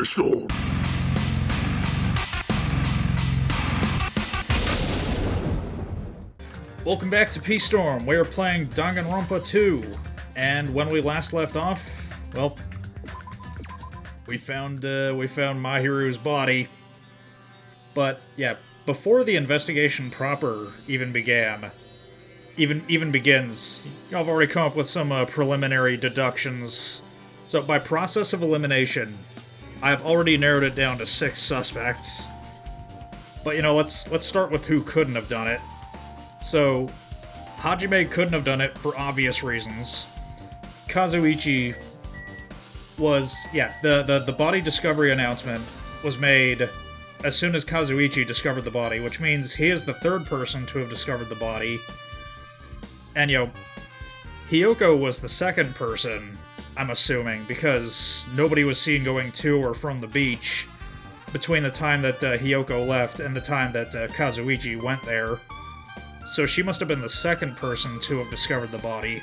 Storm. Welcome back to P-Storm. We are playing Danganronpa 2, and when we last left off, well, we found Mahiru's body. But yeah, before the investigation proper even begins, I've already come up with some preliminary deductions. So by process of elimination, I've already narrowed it down to 6 suspects. But let's start with who couldn't have done it. So, Hajime couldn't have done it for obvious reasons. Kazuichi was, the body discovery announcement was made as soon as Kazuichi discovered the body, which means he is the 3rd person to have discovered the body. And, Hiyoko was the 2nd person, I'm assuming, because nobody was seen going to or from the beach between the time that Hiyoko left and the time that Kazuichi went there. So she must have been the 2nd person to have discovered the body.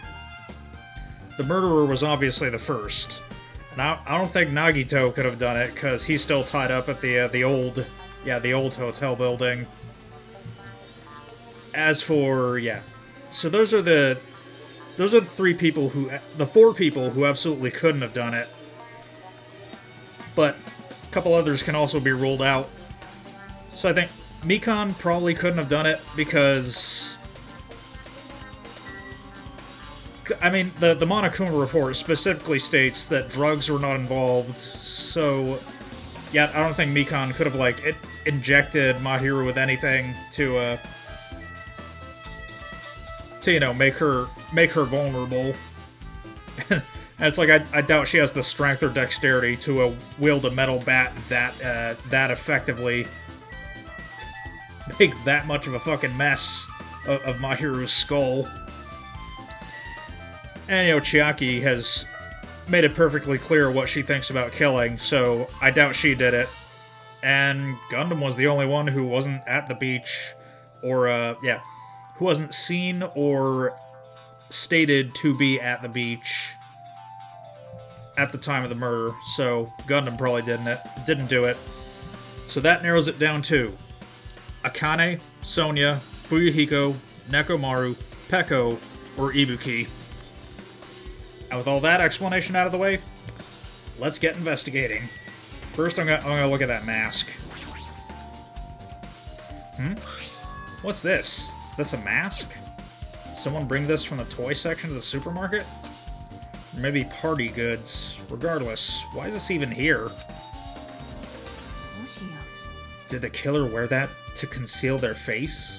The murderer was obviously the 1st. And I don't think Nagito could have done it, because he's still tied up at the old hotel building. As for, so those are the 4 people who absolutely couldn't have done it. But a couple others can also be ruled out. So I think Mikan probably couldn't have done it because, I mean, the Monokuma report specifically states that drugs were not involved, so, I don't think Mikan could have, injected Mahiru with anything to make her vulnerable. And it's like, I doubt she has the strength or dexterity to wield a metal bat that effectively. Make that much of a fucking mess of Mahiru's skull. And, Chiaki has made it perfectly clear what she thinks about killing, so I doubt she did it. And Gundam was the only one who wasn't at the beach, or, who wasn't seen or stated to be at the beach at the time of the murder, so Gundam probably didn't do it. So that narrows it down to Akane, Sonya, Fuyuhiko, Nekomaru, Peko, or Ibuki. And with all that explanation out of the way, let's get investigating. First, I'm gonna look at that mask. What's this? Is this a mask? Did someone bring this from the toy section of the supermarket? Or maybe party goods. Regardless, why is this even here? Did the killer wear that to conceal their face?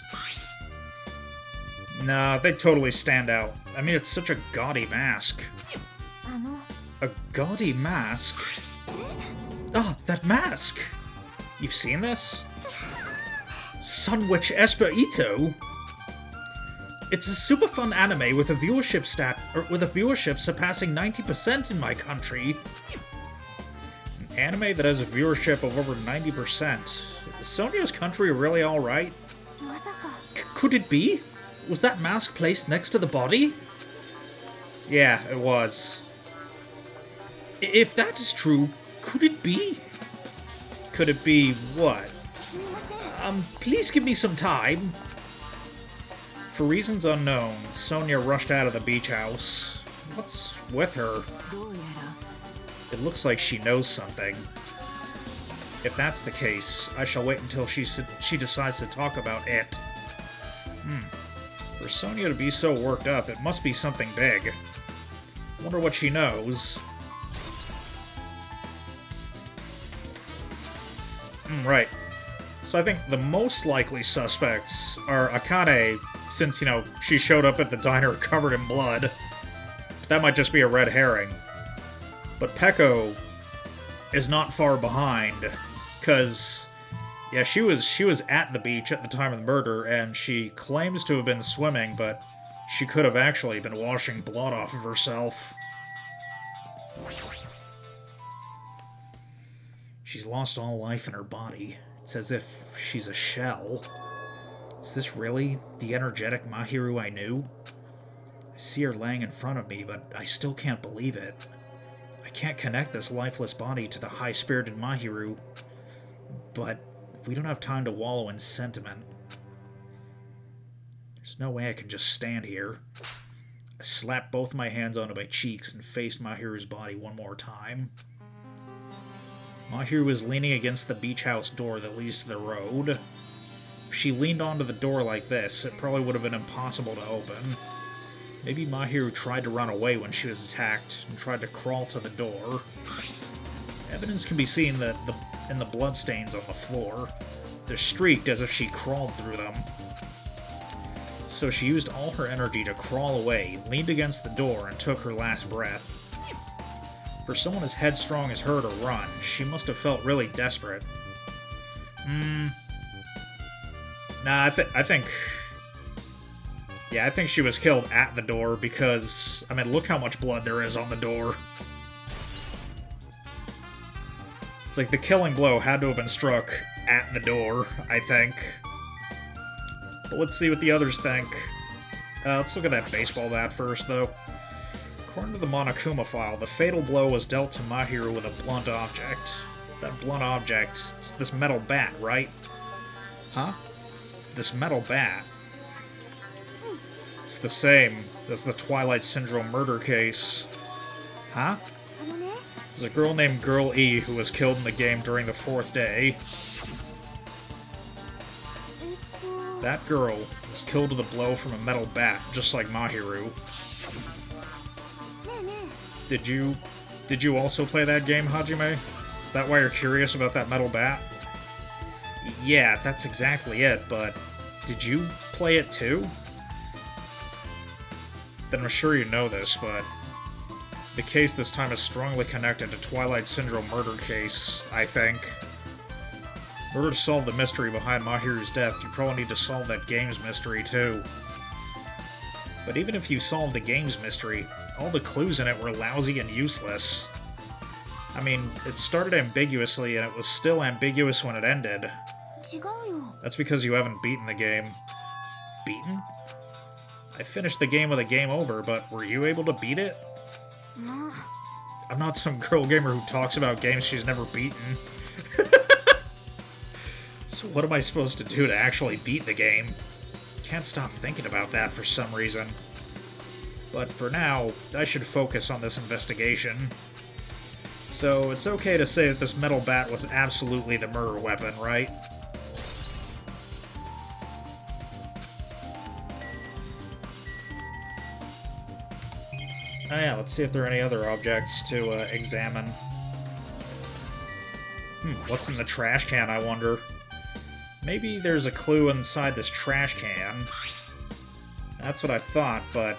Nah, they totally stand out. I mean, it's such a gaudy mask. A gaudy mask? Ah, that mask! You've seen this? Sun Witch Esper Ito? It's a super fun anime with a viewership surpassing 90% in my country. An anime that has a viewership of over 90%. Is Sonya's country really alright? Could it be? Was that mask placed next to the body? Yeah, it was. If that is true, could it be? Could it be what? Please give me some time. For reasons unknown, Sonya rushed out of the beach house. What's with her? It looks like she knows something. If that's the case, I shall wait until she decides to talk about it. For Sonya to be so worked up, it must be something big. Wonder what she knows. Right. So I think the most likely suspects are Akane, since, she showed up at the diner covered in blood. That might just be a red herring. But Peko is not far behind, because, she was at the beach at the time of the murder, and she claims to have been swimming, but she could have actually been washing blood off of herself. She's lost all life in her body. It's as if she's a shell. Is this really the energetic Mahiru I knew? I see her laying in front of me, but I still can't believe it. I can't connect this lifeless body to the high-spirited Mahiru, but we don't have time to wallow in sentiment. There's no way I can just stand here. I slapped both my hands onto my cheeks and faced Mahiru's body one more time. Mahiru was leaning against the beach house door that leads to the road. If she leaned onto the door like this, it probably would have been impossible to open. Maybe Mahiru tried to run away when she was attacked and tried to crawl to the door. Evidence can be seen in the bloodstains on the floor. They're streaked as if she crawled through them. So she used all her energy to crawl away, leaned against the door, and took her last breath. For someone as headstrong as her to run, she must have felt really desperate. Nah, I think she was killed at the door because, I mean, look how much blood there is on the door. It's like the killing blow had to have been struck at the door, I think. But let's see what the others think. Let's look at that baseball bat first, though. According to the Monokuma file, the fatal blow was dealt to Mahiru with a blunt object. That blunt object, it's this metal bat, right? Huh? This metal bat. It's the same as the Twilight Syndrome murder case. Huh? There's a girl named Girl E who was killed in the game during the 4th day. That girl was killed with a blow from a metal bat, just like Mahiru. Did you also play that game, Hajime? Is that why you're curious about that metal bat? Yeah, that's exactly it, but did you play it too? Then I'm sure you know this, but the case this time is strongly connected to Twilight Syndrome murder case, I think. In order to solve the mystery behind Mahiru's death, you probably need to solve that game's mystery too. But even if you solve the game's mystery, all the clues in it were lousy and useless. I mean, it started ambiguously and it was still ambiguous when it ended. That's because you haven't beaten the game. Beaten? I finished the game with a game over, but were you able to beat it? I'm not some girl gamer who talks about games she's never beaten. So what am I supposed to do to actually beat the game? Can't stop thinking about that for some reason. But for now, I should focus on this investigation. So it's okay to say that this metal bat was absolutely the murder weapon, right? Oh yeah, let's see if there are any other objects to examine. What's in the trash can, I wonder? Maybe there's a clue inside this trash can. That's what I thought, but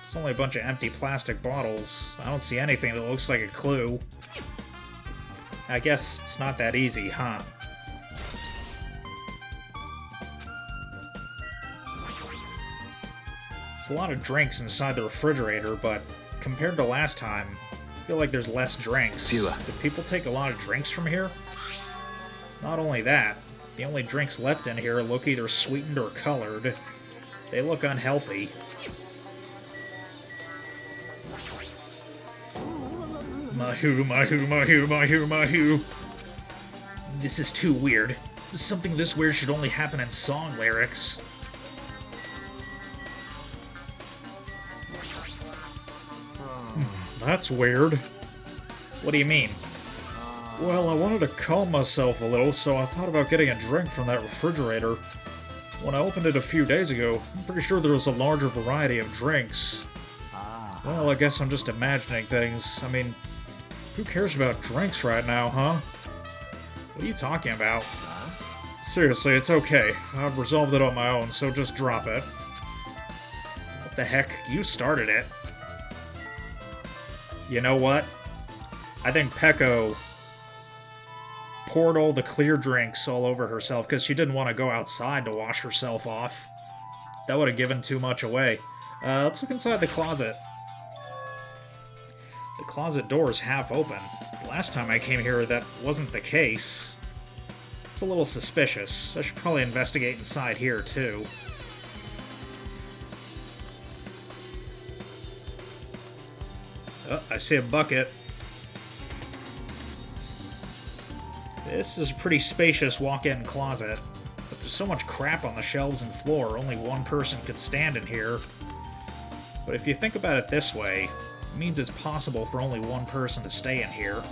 it's only a bunch of empty plastic bottles. I don't see anything that looks like a clue. I guess it's not that easy, huh? There's a lot of drinks inside the refrigerator, but compared to last time, I feel like there's less drinks. Do people take a lot of drinks from here? Not only that, the only drinks left in here look either sweetened or colored. They look unhealthy. Mahu, Mahu, Mahu, Mahu, Mahu. This is too weird. Something this weird should only happen in song lyrics. That's weird. What do you mean? Well, I wanted to calm myself a little, so I thought about getting a drink from that refrigerator. When I opened it a few days ago, I'm pretty sure there was a larger variety of drinks. Well, I guess I'm just imagining things. I mean, who cares about drinks right now, huh? What are you talking about? Seriously, it's okay. I've resolved it on my own, so just drop it. What the heck? You started it. You know what? I think Peko poured all the clear drinks all over herself because she didn't want to go outside to wash herself off. That would have given too much away. Let's look inside the closet. The closet door is half open. Last time I came here, that wasn't the case. It's a little suspicious. I should probably investigate inside here, too. I see a bucket. This is a pretty spacious walk-in closet, but there's so much crap on the shelves and floor, only one person could stand in here. But if you think about it this way, it means it's possible for only one person to stay in here.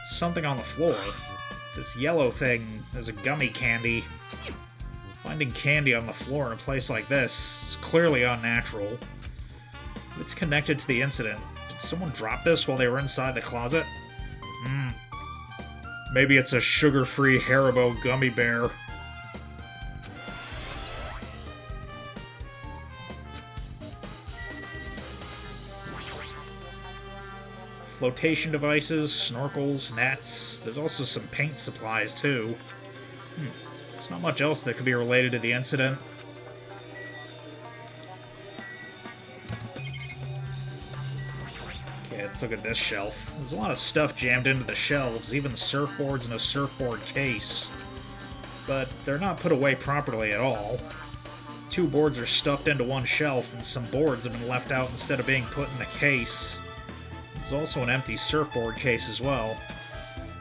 Something on the floor. This yellow thing is a gummy candy. Finding candy on the floor in a place like this is clearly unnatural. It's connected to the incident. Did someone drop this while they were inside the closet? Maybe it's a sugar-free Haribo gummy bear. Flotation devices, snorkels, nets. There's also some paint supplies, too. There's not much else that could be related to the incident. Okay, let's look at this shelf. There's a lot of stuff jammed into the shelves, even surfboards and a surfboard case. But they're not put away properly at all. 2 boards are stuffed into one shelf, and some boards have been left out instead of being put in the case. There's also an empty surfboard case as well.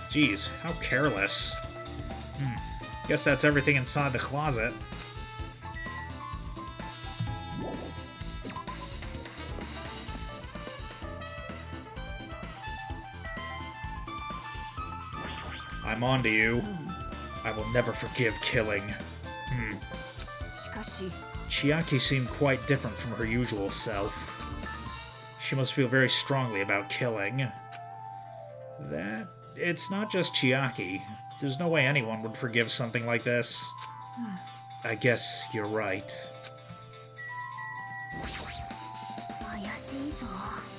Jeez, how careless. Guess that's everything inside the closet. I'm on to you. I will never forgive killing. Chiaki seemed quite different from her usual self. She must feel very strongly about killing. That... it's not just Chiaki. There's no way anyone would forgive something like this. I guess you're right.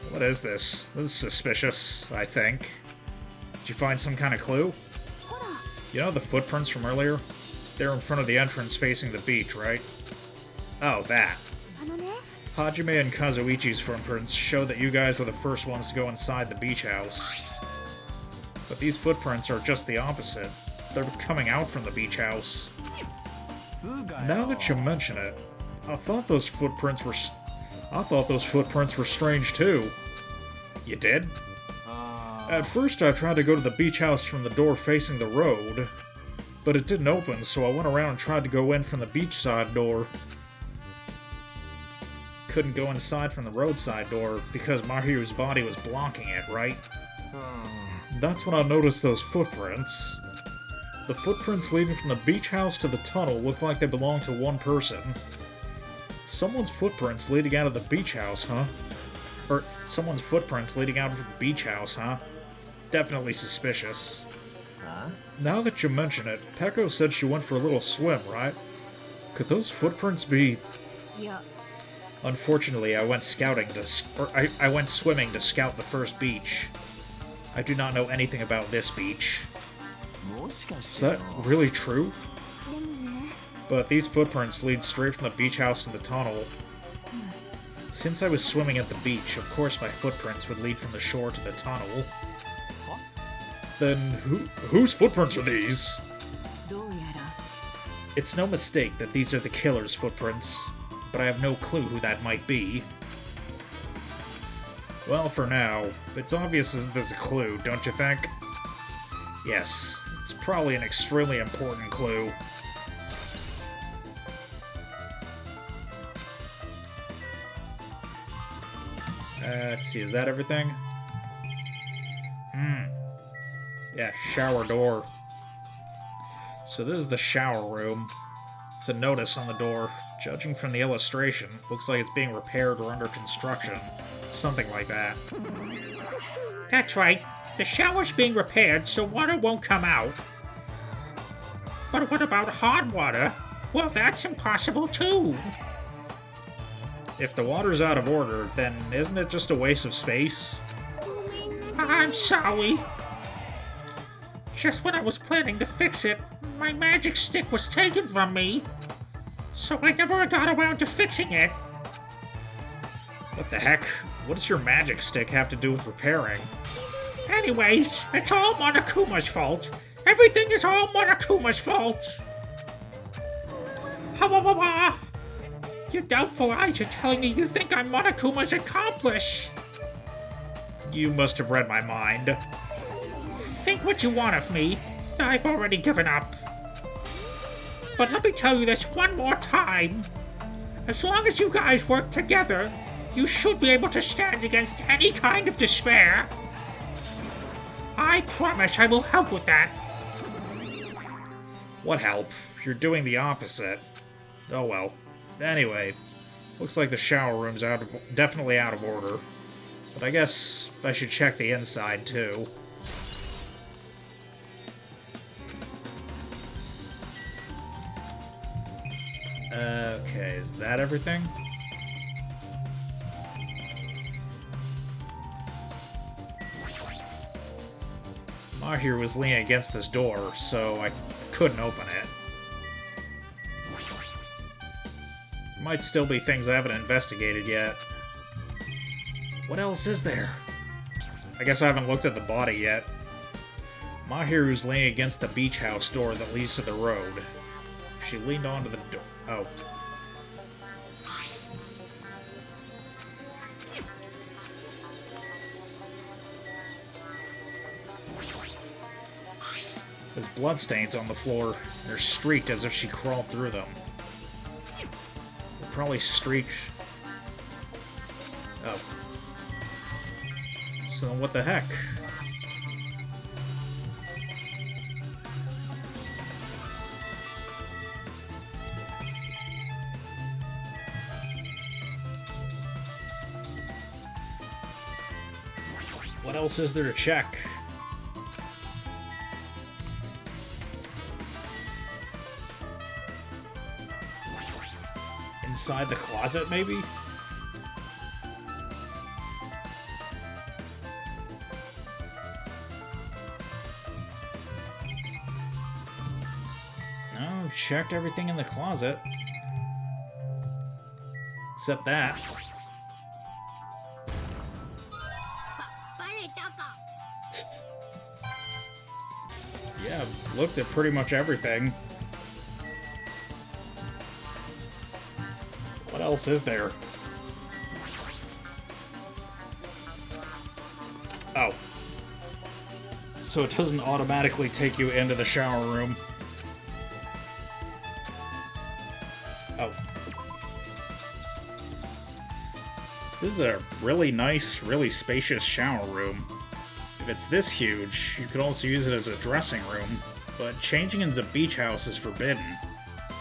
What is this? This is suspicious, I think. Did you find some kind of clue? You know the footprints from earlier? They're in front of the entrance facing the beach, right? Oh, that. Hajime and Kazuichi's footprints show that you guys were the first ones to go inside the beach house. But these footprints are just the opposite. They're coming out from the beach house. Now that you mention it, I thought those footprints were strange too. You did? At first I tried to go to the beach house from the door facing the road, but it didn't open, so I went around and tried to go in from the beachside door. Couldn't go inside from the roadside door because Mahiru's body was blocking it, right? That's when I noticed those footprints. The footprints leading from the beach house to the tunnel look like they belong to one person. Someone's footprints leading out of the beach house, huh? Or, someone's footprints leading out of the beach house, huh? It's definitely suspicious. Now that you mention it, Peko said she went for a little swim, right? Could those footprints be... Yeah. Unfortunately, I went swimming to scout the first beach. I do not know anything about this beach. Is that really true? But these footprints lead straight from the beach house to the tunnel. Since I was swimming at the beach, of course my footprints would lead from the shore to the tunnel. Then whose footprints are these? It's no mistake that these are the killer's footprints, but I have no clue who that might be. Well, for now, it's obvious that there's a clue, don't you think? Yes, it's probably an extremely important clue. Let's see, is that everything? Yeah, shower door. So this is the shower room. It's a notice on the door. Judging from the illustration, looks like it's being repaired or under construction. Something like that. That's right. The shower's being repaired, so water won't come out. But what about hot water? Well, that's impossible too. If the water's out of order, then isn't it just a waste of space? I'm sorry. Just when I was planning to fix it, my magic stick was taken from me. So I never got around to fixing it. What the heck? What does your magic stick have to do with repairing? Anyways, it's all Monokuma's fault. Everything is all Monokuma's fault. Ha ha ha ha! Your doubtful eyes are telling me you think I'm Monokuma's accomplice. You must have read my mind. Think what you want of me. I've already given up. But let me tell you this one more time. As long as you guys work together, you should be able to stand against any kind of despair. I promise I will help with that. What help? You're doing the opposite. Oh well. Anyway, looks like the shower room's definitely out of order. But I guess I should check the inside too. Okay, is that everything? Mahir was leaning against this door, so I couldn't open it. Might still be things I haven't investigated yet. What else is there? I guess I haven't looked at the body yet. Mahiru's leaning against the beach house door that leads to the road. She leaned onto the door. Oh. There's bloodstains on the floor. They're streaked as if she crawled through them. They're probably streaked. Oh. So what the heck? What else is there to check? Inside the closet, maybe? No, I've checked everything in the closet. Except that. Yeah, I've looked at pretty much everything. What else is there? Oh. So it doesn't automatically take you into the shower room. Oh. This is a really nice, really spacious shower room. If it's this huge, you could also use it as a dressing room, but changing into the beach house is forbidden.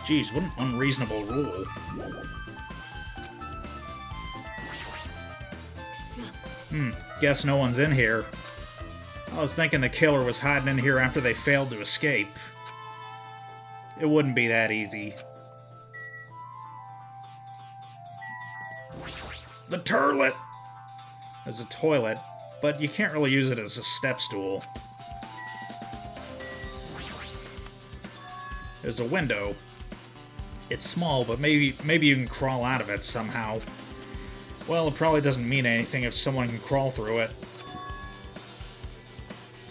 Geez, what an unreasonable rule. Guess no one's in here. I was thinking the killer was hiding in here after they failed to escape. It wouldn't be that easy. The turlet! There's a toilet, but you can't really use it as a step stool. There's a window. It's small, but maybe you can crawl out of it somehow. Well, it probably doesn't mean anything if someone can crawl through it.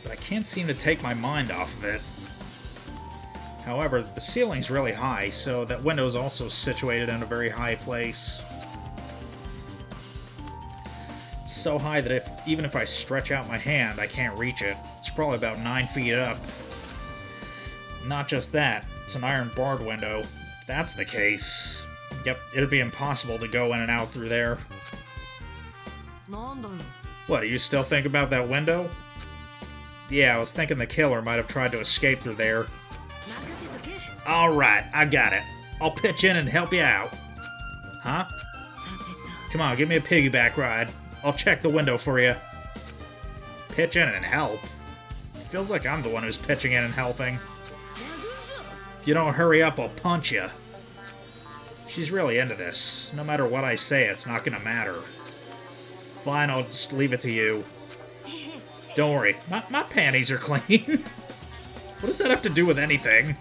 But I can't seem to take my mind off of it. However, the ceiling's really high, so that window's also situated in a very high place. It's so high that even if I stretch out my hand, I can't reach it. It's probably about 9 feet up. Not just that, it's an iron barred window. If that's the case, yep, it'd be impossible to go in and out through there. What, do you still think about that window? Yeah, I was thinking the killer might have tried to escape through there. Alright, I got it. I'll pitch in and help you out. Huh? Come on, give me a piggyback ride. I'll check the window for you. Pitch in and help? Feels like I'm the one who's pitching in and helping. If you don't hurry up, I'll punch you. She's really into this. No matter what I say, it's not gonna matter. Fine, I'll just leave it to you. Don't worry, my panties are clean. What does that have to do with anything?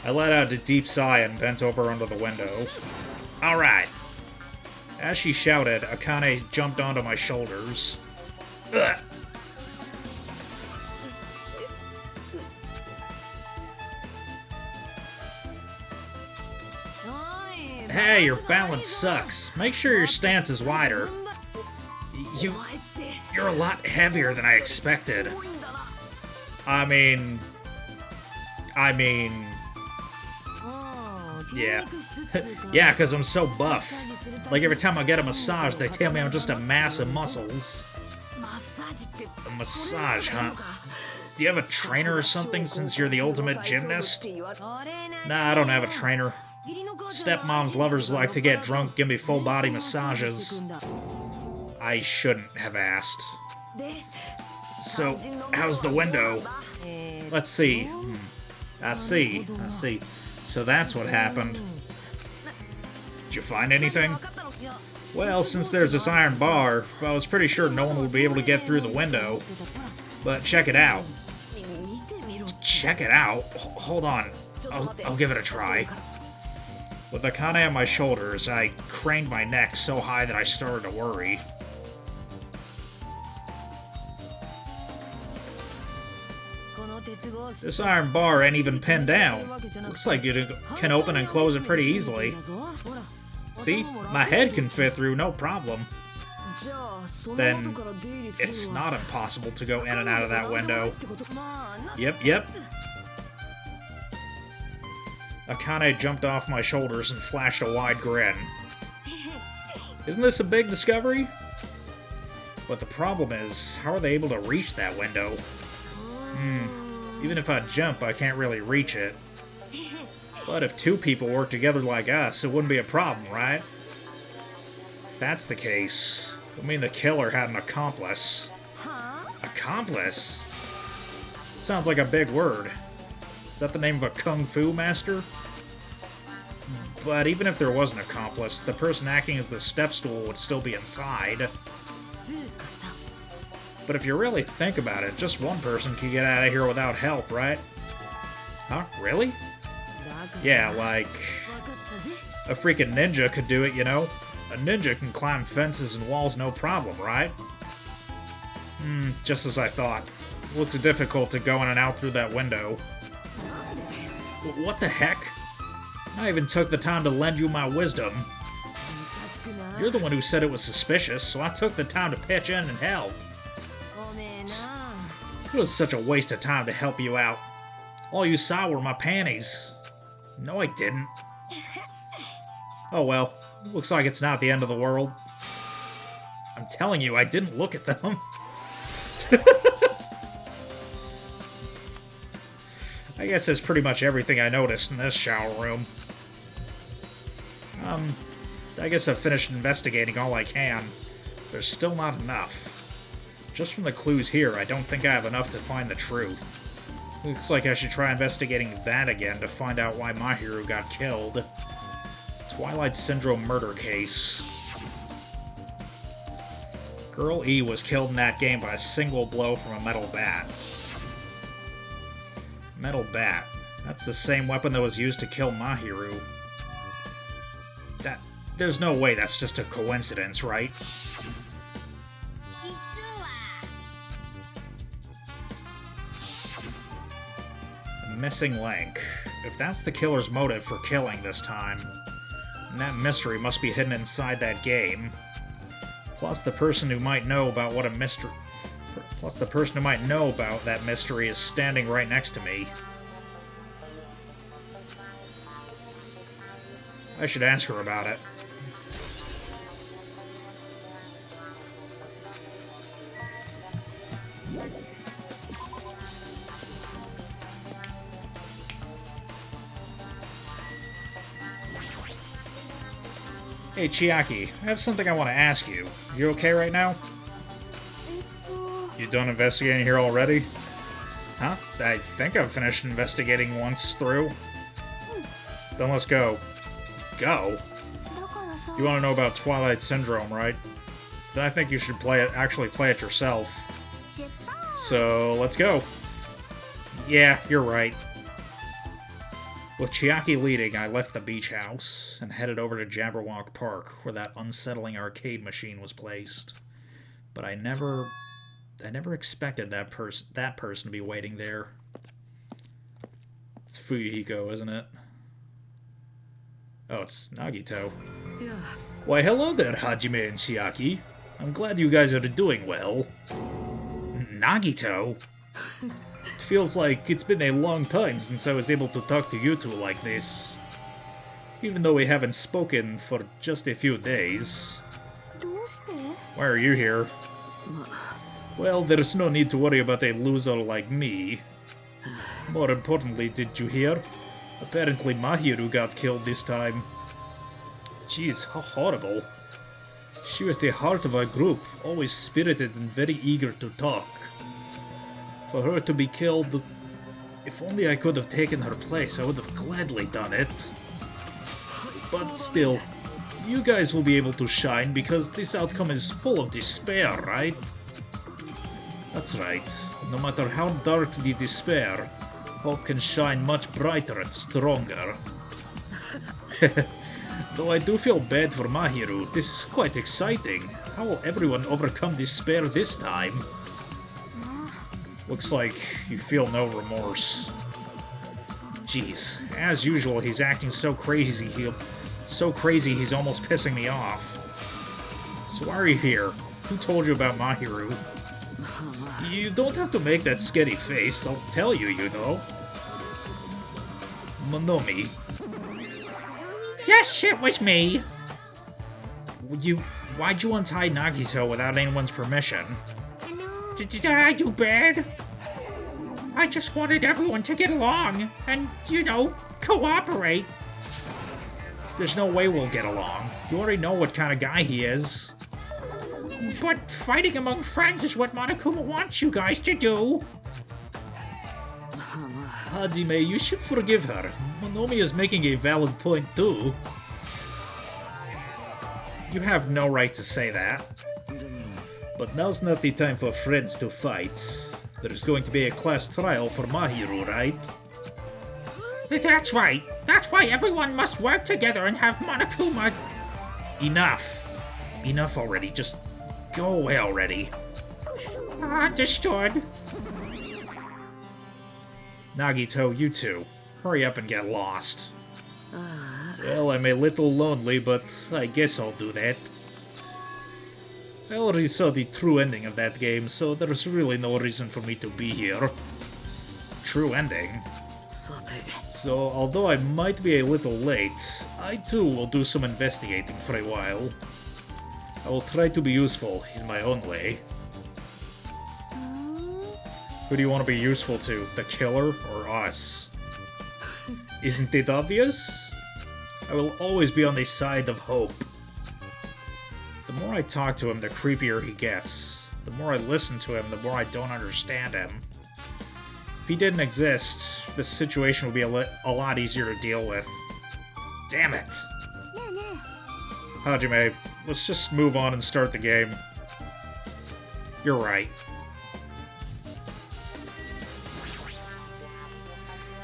I let out a deep sigh and bent over under the window. Alright. As she shouted, Akane jumped onto my shoulders. Ugh. Hey, your balance sucks. Make sure your stance is wider. You're a lot heavier than I expected. I mean... Yeah. Yeah, because I'm so buff. Like, every time I get a massage, they tell me I'm just a mass of muscles. A massage, huh? Do you have a trainer or something, since you're the ultimate gymnast? Nah, I don't have a trainer. Stepmom's lovers like to get drunk, give me full-body massages. I shouldn't have asked. So, how's the window? Let's see. I see. So that's what happened. Did you find anything? Well, since there's this iron bar, I was pretty sure no one would be able to get through the window. But check it out. Check it out? Hold on. I'll give it a try. With Akane on my shoulders, I craned my neck so high that I started to worry. This iron bar ain't even pinned down. Looks like you can open and close it pretty easily. See? My head can fit through, no problem. Then it's not impossible to go in and out of that window. Yep. Akane jumped off my shoulders and flashed a wide grin. Isn't this a big discovery? But the problem is, how are they able to reach that window? Even if I jump, I can't really reach it. But if two people work together like us, it wouldn't be a problem, right? If that's the case, it would mean the killer had an accomplice. Accomplice? Sounds like a big word. Is that the name of a kung fu master? But even if there was an accomplice, the person acting as the step stool would still be inside. But if you really think about it, just one person can get out of here without help, right? Huh? Really? Yeah, like... a freaking ninja could do it, you know? A ninja can climb fences and walls no problem, right? Just as I thought. Looks difficult to go in and out through that window. What the heck? I even took the time to lend you my wisdom. You're the one who said it was suspicious, so I took the time to pitch in and help. It was such a waste of time to help you out. All you saw were my panties. No, I didn't. Oh well, looks like it's not the end of the world. I'm telling you, I didn't look at them. I guess that's pretty much everything I noticed in this shower room. I guess I've finished investigating all I can. There's still not enough. Just from the clues here, I don't think I have enough to find the truth. Looks like I should try investigating that again to find out why my hero got killed. Twilight Syndrome murder case. Girl E was killed in that game by a single blow from a metal bat. Metal bat. That's the same weapon that was used to kill Mahiru. There's no way that's just a coincidence, right? A missing link. If that's the killer's motive for killing this time, then that mystery must be hidden inside that game. Plus the person who might know about what a mystery... Plus the person who might know about that mystery is standing right next to me. I should ask her about it. Hey, Chiaki, I have something I want to ask you. You okay right now? You done investigating here already? Huh? I think I've finished investigating once through. Then let's go. Go? You want to know about Twilight Syndrome, right? Then I think you should actually play it yourself. So, let's go. Yeah, you're right. With Chiaki leading, I left the beach house and headed over to Jabberwock Park, where that unsettling arcade machine was placed. But I never expected that person to be waiting there. It's Fuyuhiko, isn't it? Oh, it's Nagito. Why, hello there, Hajime and Chiaki. I'm glad you guys are doing well. Nagito? It feels like it's been a long time since I was able to talk to you two like this. Even though we haven't spoken for just a few days. Why are you here? Well, there's no need to worry about a loser like me. More importantly, did you hear? Apparently Mahiru got killed this time. Jeez, how horrible. She was the heart of our group, always spirited and very eager to talk. For her to be killed... If only I could have taken her place, I would have gladly done it. But still, you guys will be able to shine because this outcome is full of despair, right? That's right. No matter how dark the despair, hope can shine much brighter and stronger. Though I do feel bad for Mahiru, this is quite exciting. How will everyone overcome despair this time? Looks like you feel no remorse. Jeez, as usual, he's acting so crazy he's almost pissing me off. So why are you here? Who told you about Mahiru? You don't have to make that scary face, I'll tell you, you know. Monomi. Yes, it was me. Why'd you untie Nagito without anyone's permission? Did I do bad? I just wanted everyone to get along and, you know, cooperate. There's no way we'll get along. You already know what kind of guy he is. But fighting among friends is what Monokuma wants you guys to do. Hajime, you should forgive her. Monomi is making a valid point too. You have no right to say that. But now's not the time for friends to fight. There's going to be a class trial for Mahiru, right? That's right. That's why everyone must work together and have Monokuma... Enough. Enough already. Just go away already. Understood. Nagito, you two. Hurry up and get lost. Well, I'm a little lonely, but I guess I'll do that. I already saw the true ending of that game, so there's really no reason for me to be here. True ending? So, although I might be a little late, I too will do some investigating for a while. I will try to be useful in my own way. Who do you want to be useful to, the killer or us? Isn't it obvious? I will always be on the side of hope. The more I talk to him, the creepier he gets. The more I listen to him, the more I don't understand him. If he didn't exist, this situation would be a lot easier to deal with. Damn it! Hajime, let's just move on and start the game. You're right.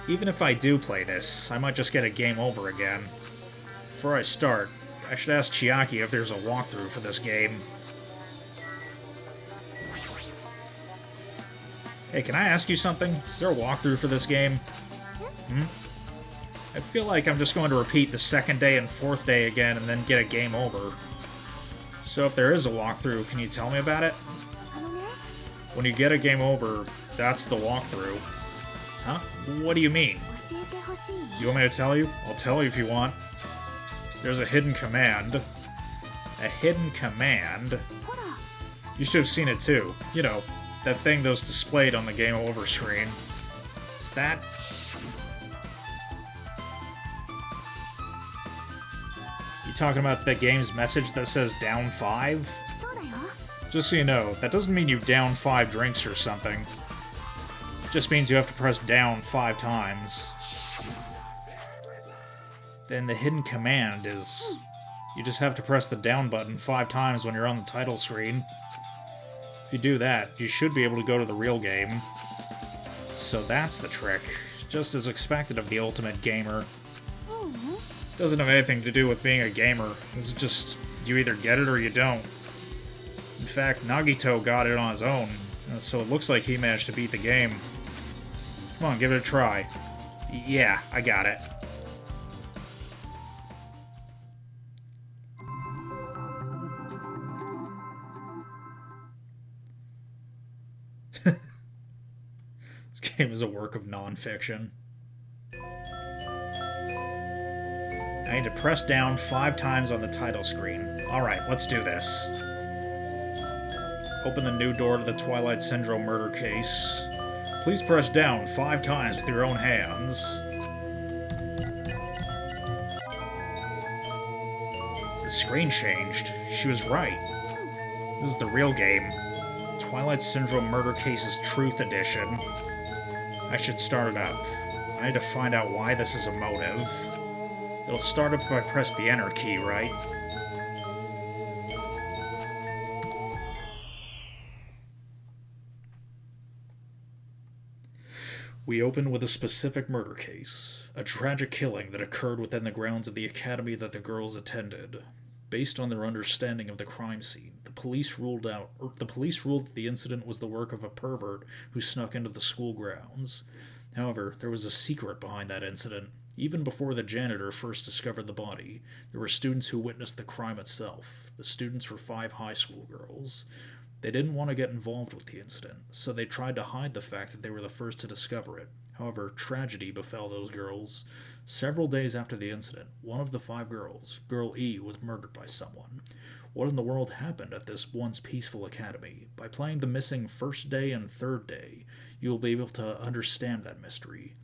Even if I do play this, I might just get a game over again. Before I start, I should ask Chiaki if there's a walkthrough for this game. Hey, can I ask you something? Is there a walkthrough for this game? I feel like I'm just going to repeat the second day and fourth day again and then get a game over. So if there is a walkthrough, can you tell me about it? When you get a game over, that's the walkthrough. Huh? What do you mean? Do you want me to tell you? I'll tell you if you want. There's a hidden command. A hidden command? You should have seen it too. You know, that thing that was displayed on the game over screen. Is that... You talking about the game's message that says down 5? Just so you know, that doesn't mean you down 5 drinks or something. It just means you have to press down 5 times. Then the hidden command is... You just have to press the down button 5 times when you're on the title screen. If you do that, you should be able to go to the real game. So that's the trick. Just as expected of the ultimate gamer. Doesn't have anything to do with being a gamer. It's just, you either get it or you don't. In fact, Nagito got it on his own, so it looks like he managed to beat the game. Come on, give it a try. Yeah, I got it. This game is a work of non-fiction. I need to press down 5 times on the title screen. Alright, let's do this. Open the new door to the Twilight Syndrome murder case. Please press down 5 times with your own hands. The screen changed. She was right. This is the real game. Twilight Syndrome Murder Cases Truth Edition. I should start it up. I need to find out why this is a motive. It'll start up if I press the enter key, right? We open with a specific murder case, a tragic killing that occurred within the grounds of the academy that the girls attended. Based on their understanding of the crime scene, the police ruled that the incident was the work of a pervert who snuck into the school grounds. However, there was a secret behind that incident. Even before the janitor first discovered the body, there were students who witnessed the crime itself. The students were 5 high school girls. They didn't want to get involved with the incident, so they tried to hide the fact that they were the first to discover it. However, tragedy befell those girls. Several days after the incident, one of the 5 girls, Girl E, was murdered by someone. What in the world happened at this once peaceful academy? By playing the missing first day and third day, you will be able to understand that mystery.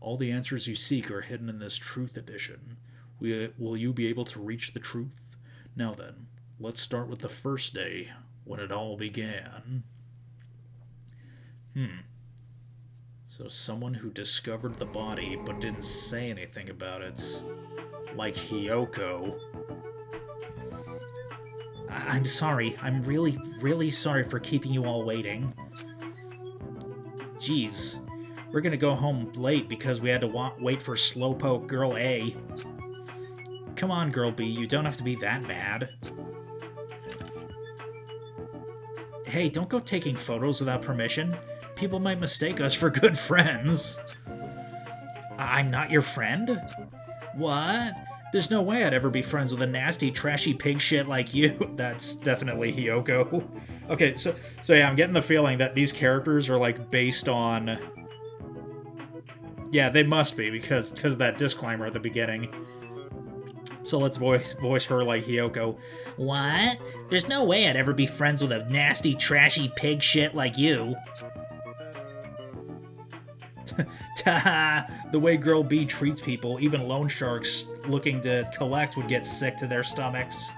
All the answers you seek are hidden in this Truth Edition. Will you be able to reach the truth? Now then, let's start with the first day, when it all began. So someone who discovered the body but didn't say anything about it. Like Hiyoko. I'm sorry. I'm really, really sorry for keeping you all waiting. Jeez. We're gonna go home late because we had to wait for Slowpoke Girl A. Come on, Girl B, you don't have to be that mad. Hey, don't go taking photos without permission. People might mistake us for good friends. I'm not your friend? What? There's no way I'd ever be friends with a nasty, trashy pig shit like you. That's definitely Hiyoko. Okay, so yeah, I'm getting the feeling that these characters are, like, based on... Yeah, they must be, because of that disclaimer at the beginning. So let's voice her like Hiyoko. What? There's no way I'd ever be friends with a nasty, trashy pig shit like you. The way Girl B treats people, even loan sharks looking to collect would get sick to their stomachs.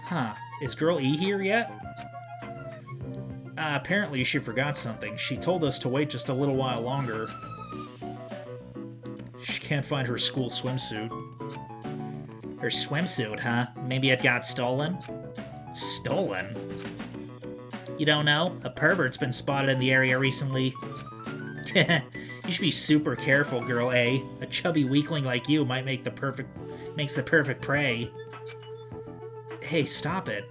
Huh, is Girl E here yet? Apparently she forgot something. She told us to wait just a little while longer. She can't find her school swimsuit. Her swimsuit, huh? Maybe it got stolen? Stolen? You don't know? A pervert's been spotted in the area recently. You should be super careful, Girl A. A chubby weakling like you might makes the perfect prey. Hey, stop it.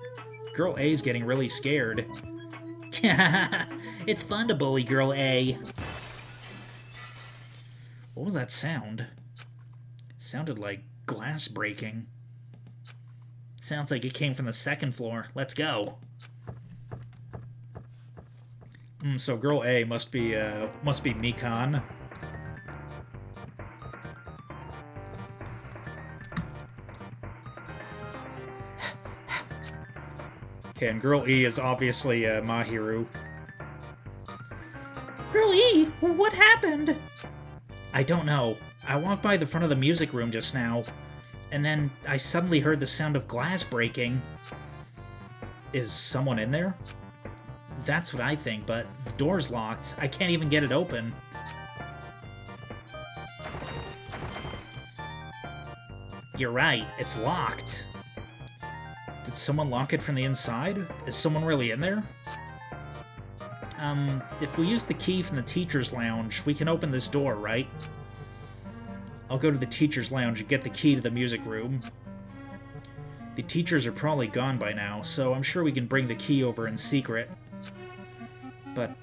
Girl A's getting really scared. It's fun to bully Girl A. What was that sound? It sounded like glass breaking. Sounds like it came from the 2nd floor. Let's go. So Girl A must be Mikan. Okay, and Girl E is obviously Mahiru. Girl E, what happened? I don't know. I walked by the front of the music room just now, and then I suddenly heard the sound of glass breaking. Is someone in there? That's what I think, but the door's locked. I can't even get it open. You're right, it's locked. Did someone lock it from the inside? Is someone really in there? If we use the key from the teacher's lounge, we can open this door, right? I'll go to the teacher's lounge and get the key to the music room. The teachers are probably gone by now, so I'm sure we can bring the key over in secret. But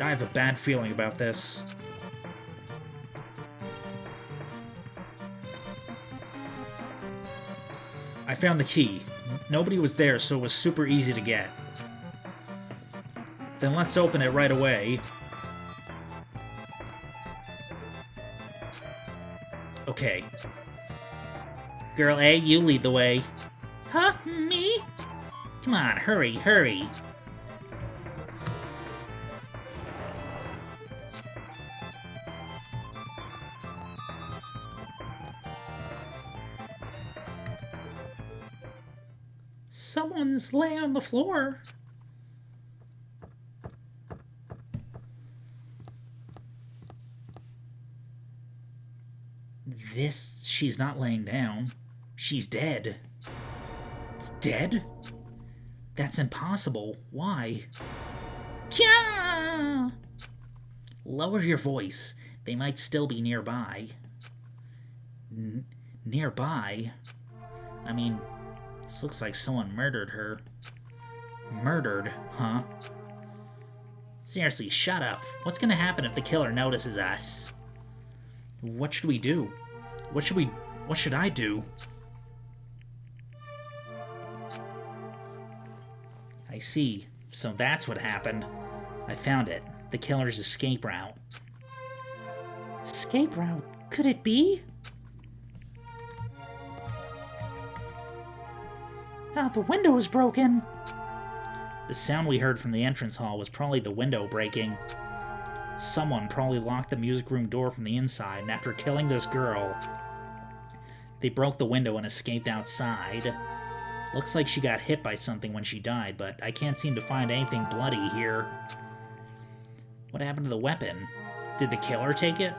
I have a bad feeling about this. I found the key. Nobody was there, so it was super easy to get. Then let's open it right away. Okay. Girl A, you lead the way. Huh? Me? Come on, hurry, hurry. Someone's laying on the floor. She's not laying down. She's dead. It's dead? That's impossible. Why? Kya! Lower your voice. They might still be nearby. Nearby? I mean, this looks like someone murdered her. Murdered, huh? Seriously, shut up. What's gonna happen if the killer notices us? What should we do? What should I do? I see. So that's what happened. I found it. The killer's escape route. Escape route? Could it be? Ah, the window is broken. The sound we heard from the entrance hall was probably the window breaking. Someone probably locked the music room door from the inside, and after killing this girl, they broke the window and escaped outside. Looks like she got hit by something when she died, but I can't seem to find anything bloody here. What happened to the weapon? Did the killer take it?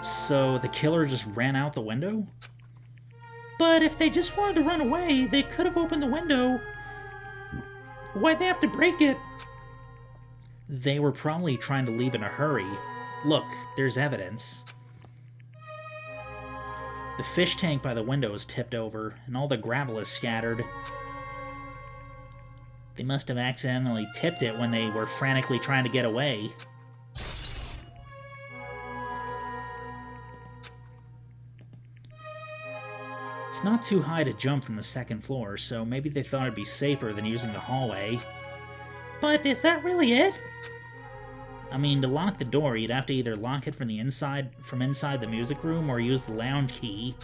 So the killer just ran out the window? But if they just wanted to run away, they could have opened the window. Why'd they have to break it? They were probably trying to leave in a hurry. Look, there's evidence. The fish tank by the window is tipped over, and all the gravel is scattered. They must have accidentally tipped it when they were frantically trying to get away. It's not too high to jump from the second floor, so maybe they thought it'd be safer than using the hallway. But is that really it? I mean, to lock the door, you'd have to either lock it from inside the music room or use the lounge key.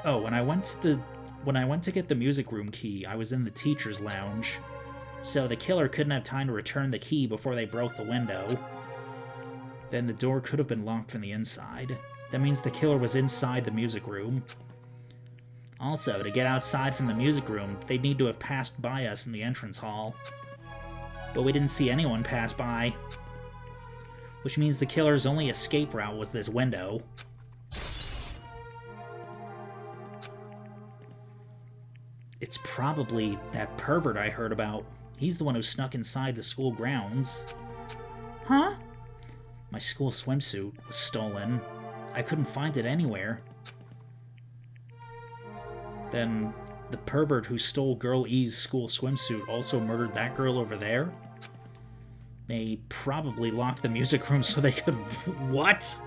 Oh, when I went to get the music room key, I was in the teacher's lounge. So the killer couldn't have time to return the key before they broke the window. Then the door could have been locked from the inside. That means the killer was inside the music room. Also, to get outside from the music room, they'd need to have passed by us in the entrance hall. But we didn't see anyone pass by. Which means the killer's only escape route was this window. It's probably that pervert I heard about. He's the one who snuck inside the school grounds. Huh? My school swimsuit was stolen. I couldn't find it anywhere. Then the pervert who stole Girl E's school swimsuit also murdered that girl over there? They probably locked the music room so they could... What?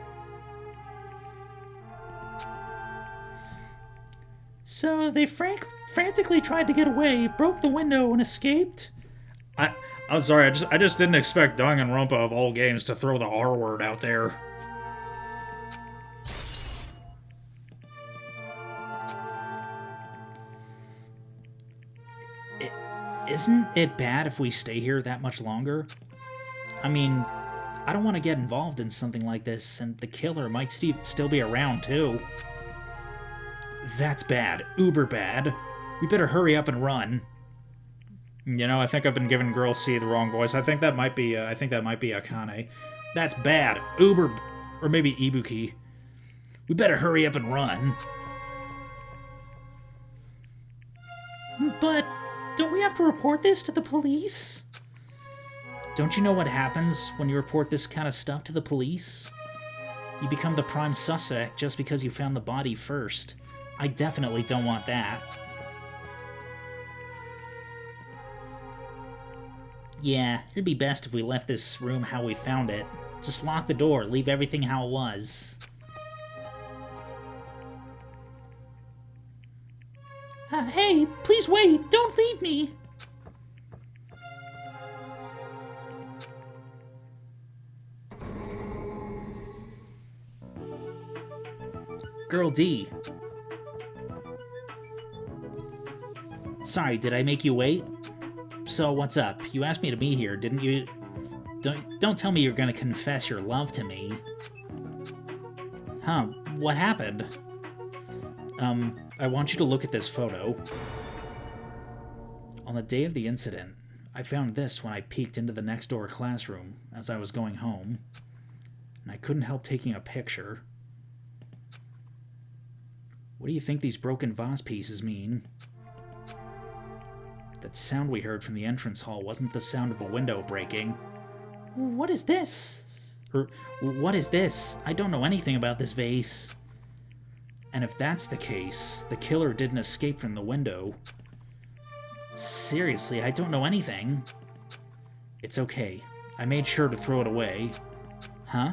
So they frantically tried to get away, broke the window, and escaped? I'm sorry, I just didn't expect Danganronpa of all games to throw the R word out there. Isn't it bad if we stay here that much longer? I mean, I don't want to get involved in something like this, and the killer might still be around, too. That's bad. Uber bad. We better hurry up and run. You know, I think I've been giving Girl C the wrong voice. I think that might be Akane. That's bad. Uber... or maybe Ibuki. We better hurry up and run. But... don't we have to report this to the police? Don't you know what happens when you report this kind of stuff to the police? You become the prime suspect just because you found the body first. I definitely don't want that. Yeah, it'd be best if we left this room how we found it. Just lock the door, leave everything how it was. Hey, please wait! Don't leave me! Girl D. Sorry, did I make you wait? So, what's up? You asked me to be here, didn't you? Don't tell me you're gonna confess your love to me. Huh, what happened? I want you to look at this photo. On the day of the incident, I found this when I peeked into the next door classroom as I was going home, and I couldn't help taking a picture. What do you think these broken vase pieces mean? That sound we heard from the entrance hall wasn't the sound of a window breaking. What is this? What is this? I don't know anything about this vase. And if that's the case, the killer didn't escape from the window. Seriously, I don't know anything. It's okay. I made sure to throw it away. Huh?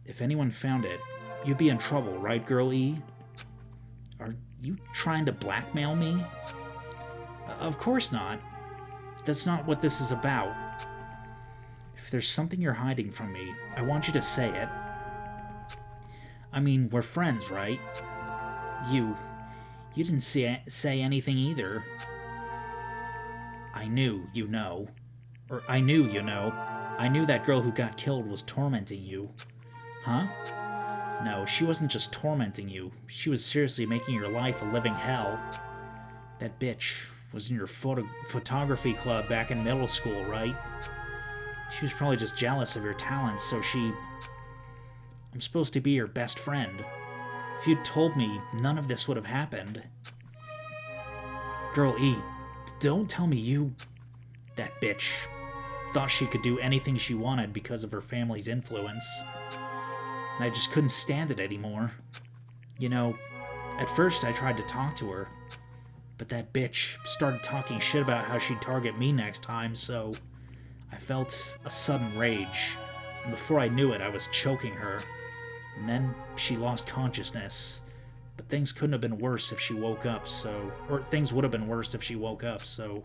If anyone found it, you'd be in trouble, right, Girl E? Are you trying to blackmail me? Of course not. That's not what this is about. If there's something you're hiding from me, I want you to say it. I mean, we're friends, right? You didn't say anything either. I knew, you know. Or I knew, you know. I knew that girl who got killed was tormenting you. Huh? No, she wasn't just tormenting you. She was seriously making your life a living hell. That bitch was in your photography club back in middle school, right? She was probably just jealous of your talents, so I'm supposed to be your best friend. If you'd told me, none of this would have happened. Girl E, don't tell me that bitch thought she could do anything she wanted because of her family's influence. And I just couldn't stand it anymore. You know, at first I tried to talk to her, but that bitch started talking shit about how she'd target me next time, so I felt a sudden rage, and before I knew it, I was choking her. And then she lost consciousness. But things couldn't have been worse if she woke up, or things would have been worse if she woke up, so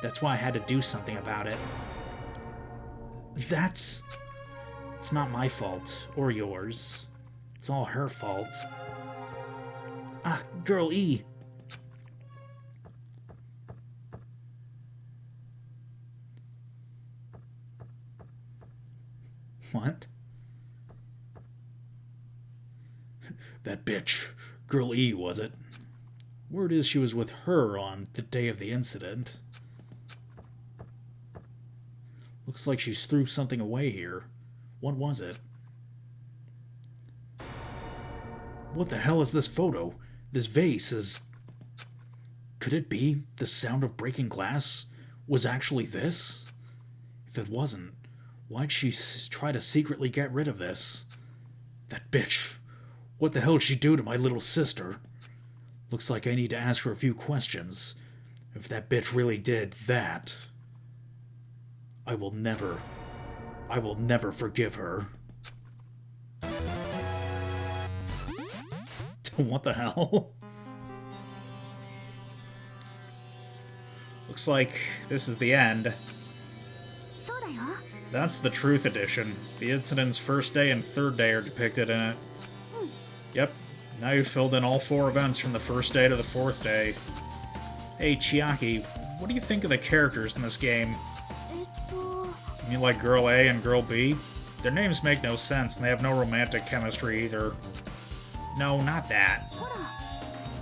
that's why I had to do something about it. It's not my fault, or yours. It's all her fault. Ah, Girl E. What? That bitch, Girl E, was it? Word is she was with her on the day of the incident. Looks like she's threw something away here. What was it? What the hell is this photo? This vase is... Could it be the sound of breaking glass was actually this? If it wasn't, why'd she try to secretly get rid of this? That bitch. What the hell did she do to my little sister? Looks like I need to ask her a few questions. If that bitch really did that, I will never forgive her. What the hell? Looks like this is the end. That's the Truth Edition. The incident's first day and third day are depicted in it. Yep, now you've filled in all 4 events from the first day to the 4th day. Hey, Chiaki, what do you think of the characters in this game? You mean like Girl A and Girl B? Their names make no sense, and they have no romantic chemistry either. No, not that.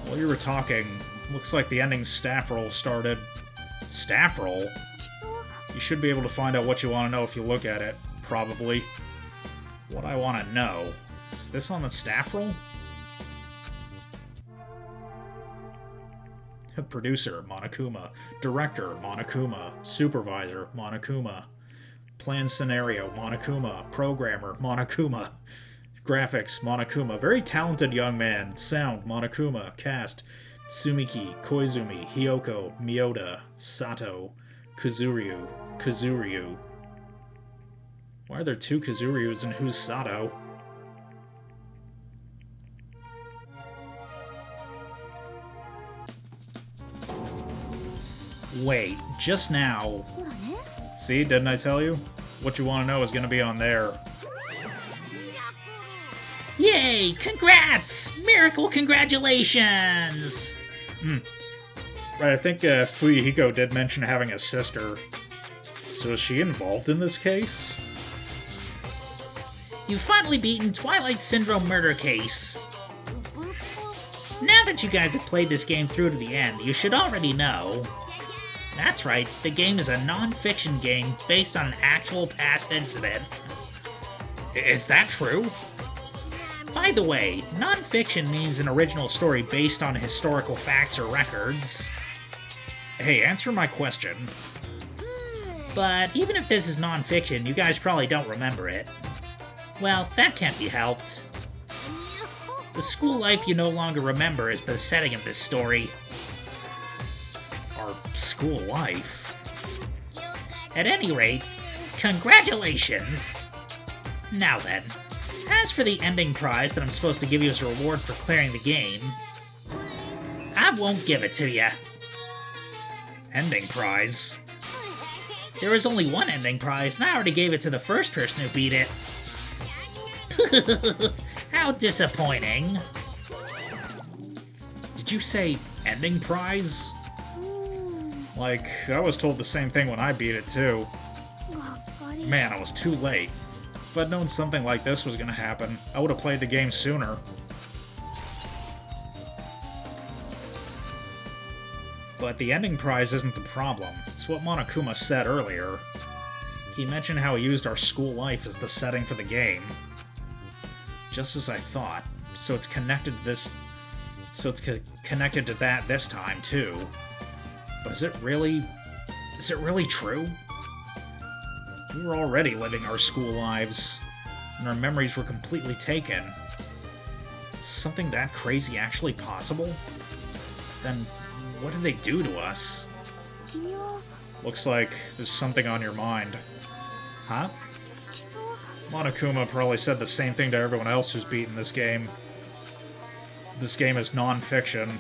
While you were talking, looks like the ending staff roll started. Staff roll? You should be able to find out what you want to know if you look at it, probably. What I want to know... Is this on the staff roll? Producer, Monokuma. Director, Monokuma. Supervisor, Monokuma. Plan scenario, Monokuma. Programmer, Monokuma. Graphics, Monokuma. Very talented young man. Sound, Monokuma. Cast, Tsumiki, Koizumi, Hiyoko, Miyoda, Sato, Kazuryu. Why are there 2 Kazuryus and who's Sato? Wait, just now. See, didn't I tell you? What you want to know is going to be on there. Yay! Congrats! Miracle congratulations! Right, I think Fuyuhiko did mention having a sister. So is she involved in this case? You've finally beaten Twilight Syndrome murder case. Now that you guys have played this game through to the end, you should already know. That's right, the game is a non-fiction game based on an actual past incident. Is that true? By the way, non-fiction means an original story based on historical facts or records. Hey, answer my question. But even if this is non-fiction, you guys probably don't remember it. Well, that can't be helped. The school life you no longer remember is the setting of this story. Our school life? At any rate, congratulations! Now then, as for the ending prize that I'm supposed to give you as a reward for clearing the game, I won't give it to you. Ending prize? There is only one ending prize, and I already gave it to the first person who beat it. How disappointing. Did you say ending prize? Like, I was told the same thing when I beat it too. Man, I was too late. If I'd known something like this was gonna happen, I would have played the game sooner. But the ending prize isn't the problem. It's what Monokuma said earlier. He mentioned how he used our school life as the setting for the game. Just as I thought. So it's connected to this... So it's connected to that this time, too. But is it really true? We were already living our school lives, and our memories were completely taken. Is something that crazy actually possible? Then what did they do to us? Looks like there's something on your mind. Huh? Monokuma probably said the same thing to everyone else who's beaten this game. This game is non-fiction.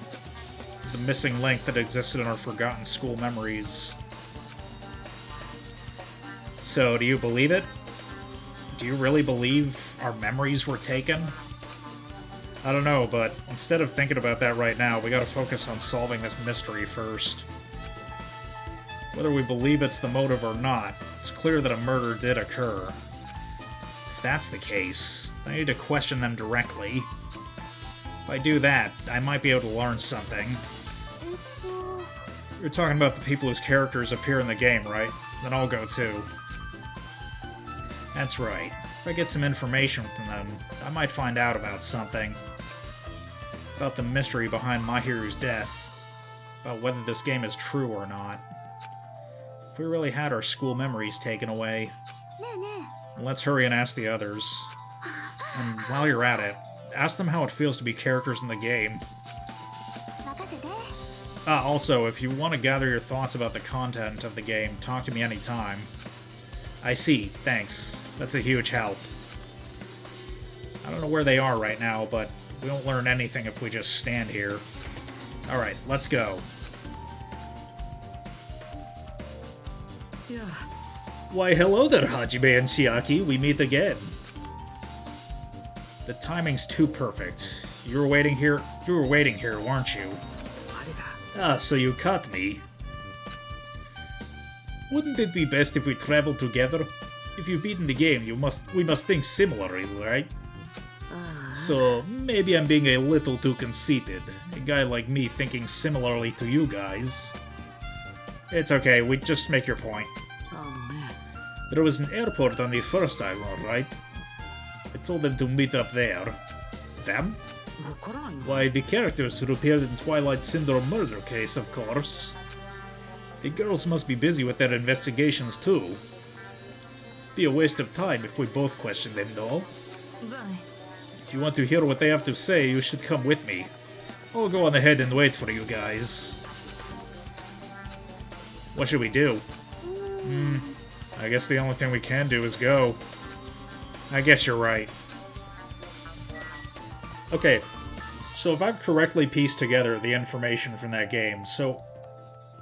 The missing link that existed in our forgotten school memories. So, do you believe it? Do you really believe our memories were taken? I don't know, but instead of thinking about that right now, we gotta focus on solving this mystery first. Whether we believe it's the motive or not, it's clear that a murder did occur. If that's the case, I need to question them directly. If I do that, I might be able to learn something. You're talking about the people whose characters appear in the game, right? Then I'll go too. That's right. If I get some information from them, I might find out about something. About the mystery behind Mahiru's death. About whether this game is true or not. If we really had our school memories taken away. Let's hurry and ask the others. And while you're at it, ask them how it feels to be characters in the game. Also, if you want to gather your thoughts about the content of the game, talk to me anytime. I see, thanks. That's a huge help. I don't know where they are right now, but we won't learn anything if we just stand here. Alright, let's go. Yeah. Why, hello there, Hajime and Chiaki. We meet again. The timing's too perfect. You were waiting here, weren't you? Ah, so you caught me. Wouldn't it be best if we traveled together? If you've beaten the game, we must think similarly, right? So, maybe I'm being a little too conceited. A guy like me thinking similarly to you guys. It's okay, we just make your point. Oh man. There was an airport on the first island, right? I told them to meet up there. Them? Why, the characters who appeared in Twilight Syndrome murder case, of course. The girls must be busy with their investigations too. Be a waste of time if we both question them, though. If you want to hear what they have to say, you should come with me. I'll go on ahead and wait for you guys. What should we do? I guess the only thing we can do is go. I guess you're right. Okay, so if I've correctly pieced together the information from that game, so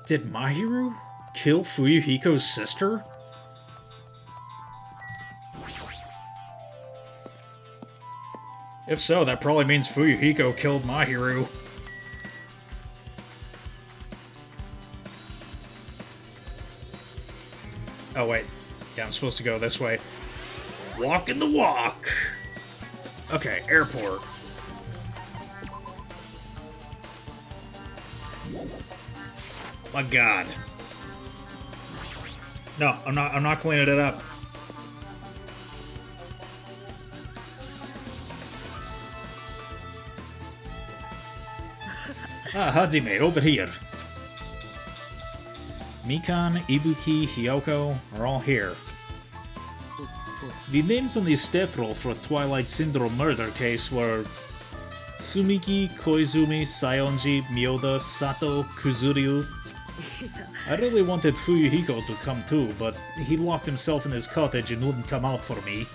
Did Mahiru kill Fuyuhiko's sister? If so, that probably means Fuyuhiko killed Mahiru. Oh wait, yeah, I'm supposed to go this way. Walking the walk! Okay, airport. My god. No, I'm not cleaning it up. Ah, Hajime, over here. Mikan, Ibuki, Hiyoko are all here. The names on the staff roll for a Twilight Syndrome murder case were Tsumiki, Koizumi, Sayonji, Miyoda, Sato, Kuzuryu. I really wanted Fuyuhiko to come too, but he locked himself in his cottage and wouldn't come out for me.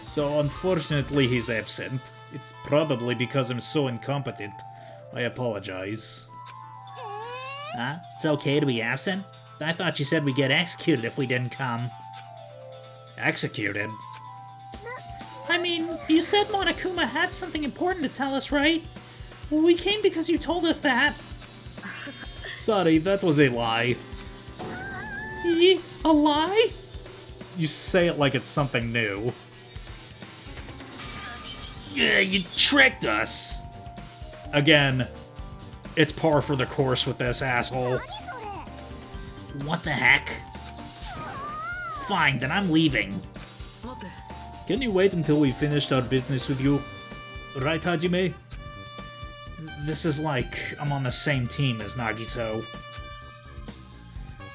So unfortunately he's absent. It's probably because I'm so incompetent. I apologize. It's okay to be absent? I thought you said we'd get executed if we didn't come. Executed? I mean, you said Monokuma had something important to tell us, right? We came because you told us that. Sorry, that was a lie. A lie? You say it like it's something new. Yeah, you tricked us! Again, it's par for the course with this asshole. What the heck? Fine, then I'm leaving. Can you wait until we finished our business with you? Right, Hajime? This is like I'm on the same team as Nagito.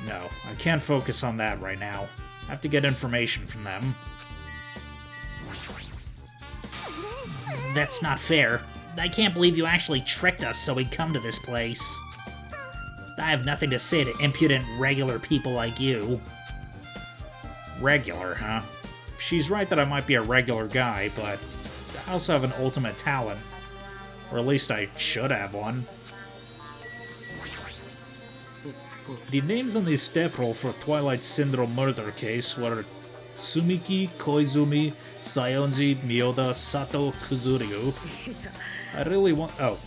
No, I can't focus on that right now. I have to get information from them. That's not fair. I can't believe you actually tricked us so we'd come to this place. I have nothing to say to impudent, regular people like you. Regular, huh? She's right that I might be a regular guy, but I also have an ultimate talent. Or at least I should have one. The names on the staff roll for Twilight Syndrome murder case were Tsumiki, Koizumi, Sayonji, Miyoda, Sato, Kuzuryu. I really want... Oh.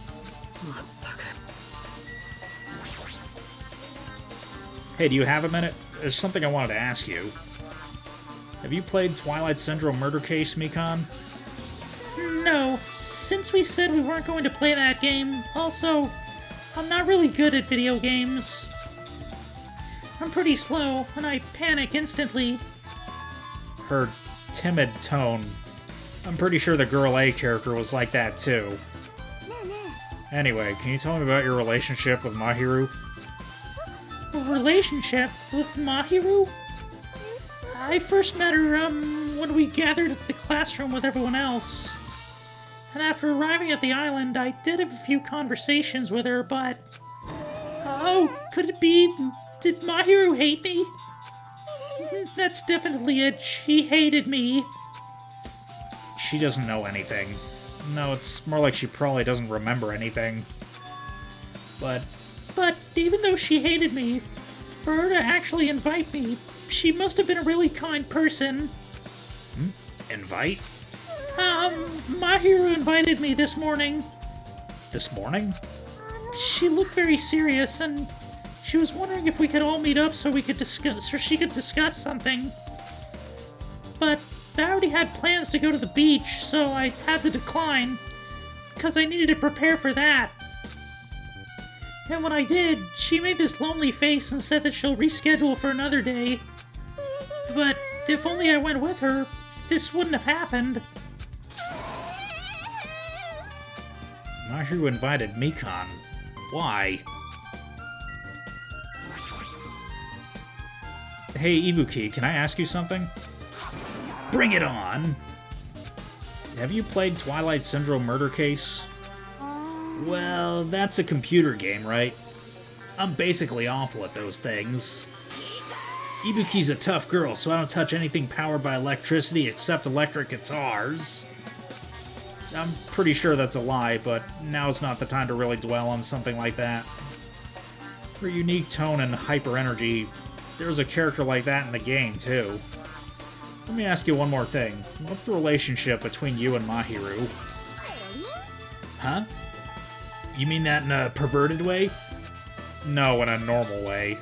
Hey, do you have a minute? There's something I wanted to ask you. Have you played Twilight Syndrome Murder Case, Mikan? No, since we said we weren't going to play that game, also, I'm not really good at video games. I'm pretty slow, and I panic instantly. Her timid tone. I'm pretty sure the Girl A character was like that too. Anyway, can you tell me about your relationship with Mahiru? A relationship with Mahiru? I first met her, when we gathered at the classroom with everyone else. And after arriving at the island, I did have a few conversations with her, but... Oh, could it be... Did Mahiru hate me? That's definitely it. She hated me. She doesn't know anything. No, it's more like she probably doesn't remember anything. But even though she hated me, for her to actually invite me, she must have been a really kind person. Invite? Mahiru invited me this morning. This morning? She looked very serious, and she was wondering if we could all meet up so we could discuss, or she could discuss something. But I already had plans to go to the beach, so I had to decline, because I needed to prepare for that. And when I did, she made this lonely face and said that she'll reschedule for another day. But if only I went with her, this wouldn't have happened. Mahiru invited Mikan. Why? Hey, Ibuki, can I ask you something? Bring it on! Have you played Twilight Syndrome Murder Case? Well, that's a computer game, right? I'm basically awful at those things. Ibuki's a tough girl, so I don't touch anything powered by electricity except electric guitars. I'm pretty sure that's a lie, but now's not the time to really dwell on something like that. Her unique tone and hyper energy. There's a character like that in the game, too. Let me ask you one more thing. What's the relationship between you and Mahiru? Huh? You mean that in a perverted way? No, in a normal way.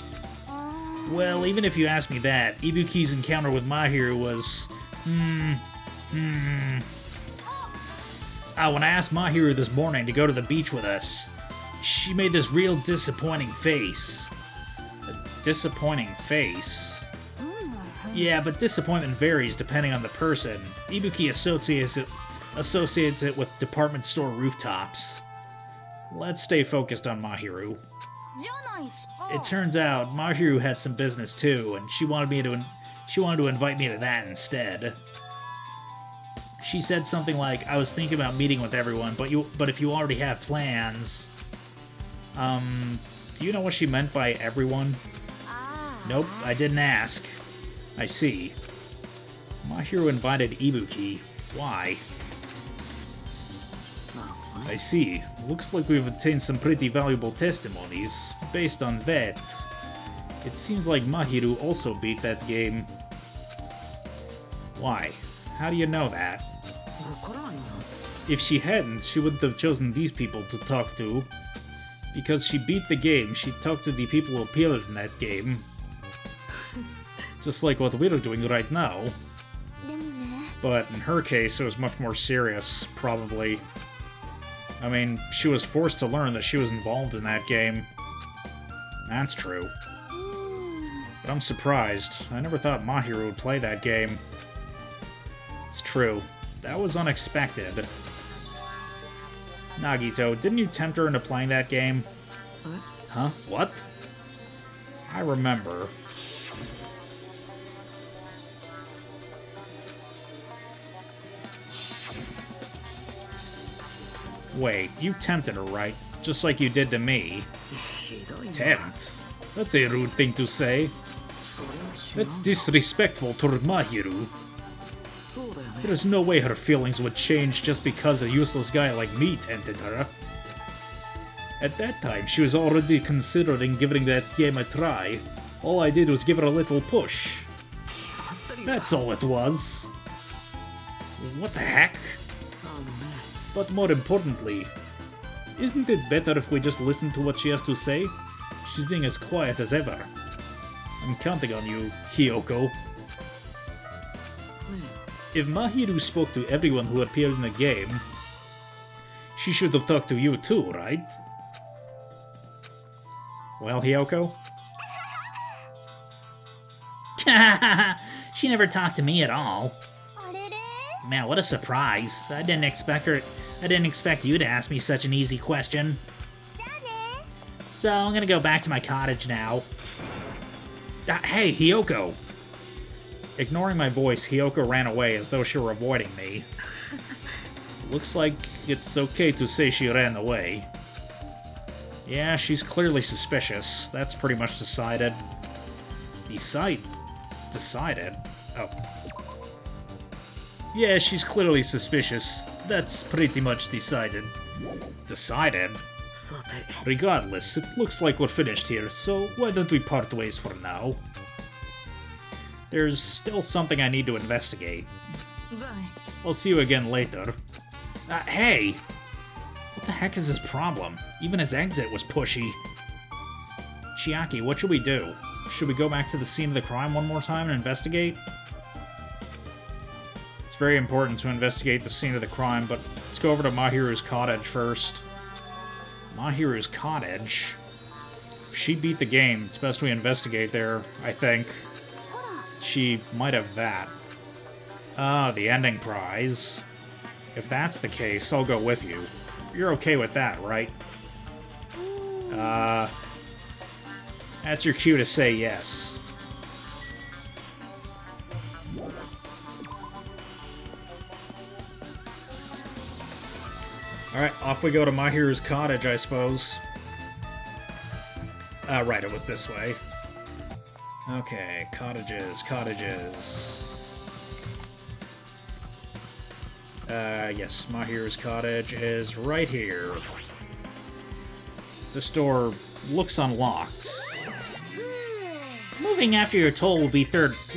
Well, even if you ask me that, Ibuki's encounter with Mahiru was... when I asked Mahiru this morning to go to the beach with us, she made this real disappointing face. A disappointing face? Yeah, but disappointment varies depending on the person. Ibuki associates it with department store rooftops. Let's stay focused on Mahiru. It turns out Mahiru had some business too, and she wanted to invite me to that instead. She said something like, "I was thinking about meeting with everyone, but if you already have plans." Do you know what she meant by everyone? Nope, I didn't ask. I see. Mahiru invited Ibuki. Why? I see. Looks like we've obtained some pretty valuable testimonies. Based on that, it seems like Mahiru also beat that game. Why? How do you know that? If she hadn't, she wouldn't have chosen these people to talk to. Because she beat the game, she talked to the people who appeared in that game. Just like what we're doing right now. But in her case, it was much more serious, probably. I mean, she was forced to learn that she was involved in that game. That's true. But I'm surprised. I never thought Mahiru would play that game. It's true. That was unexpected. Nagito, didn't you tempt her into playing that game? What? Huh? What? I remember. Wait, you tempted her, right? Just like you did to me. Tempt? That's a rude thing to say. That's disrespectful toward Mahiru. There's no way her feelings would change just because a useless guy like me tempted her. At that time, she was already considering giving that game a try. All I did was give her a little push. That's all it was. What the heck? But more importantly, isn't it better if we just listen to what she has to say? She's being as quiet as ever. I'm counting on you, Hiyoko. If Mahiru spoke to everyone who appeared in the game, she should have talked to you too, right? Well, Hiyoko? She never talked to me at all. Man, what a surprise. I didn't expect you to ask me such an easy question. So, I'm gonna go back to my cottage now. Hey, Hiyoko! Ignoring my voice, Hiyoko ran away as though she were avoiding me. Looks like it's okay to say she ran away. Yeah, she's clearly suspicious. That's pretty much decided. Decided? Oh. Yeah, she's clearly suspicious. That's pretty much decided. Decided? Regardless, it looks like we're finished here, so why don't we part ways for now? There's still something I need to investigate. I'll see you again later. Hey! What the heck is his problem? Even his exit was pushy. Chiaki, what should we do? Should we go back to the scene of the crime one more time and investigate? It's very important to investigate the scene of the crime, but let's go over to Mahiru's cottage first. Mahiru's cottage? If she beat the game, it's best we investigate there, I think. She might have that. The ending prize. If that's the case, I'll go with you. You're okay with that, right? That's your cue to say yes. Alright, off we go to Mahiru's cottage, I suppose. Right, it was this way. Okay, cottages. Yes, Mahiru's cottage is right here. This door looks unlocked. Moving after you're told will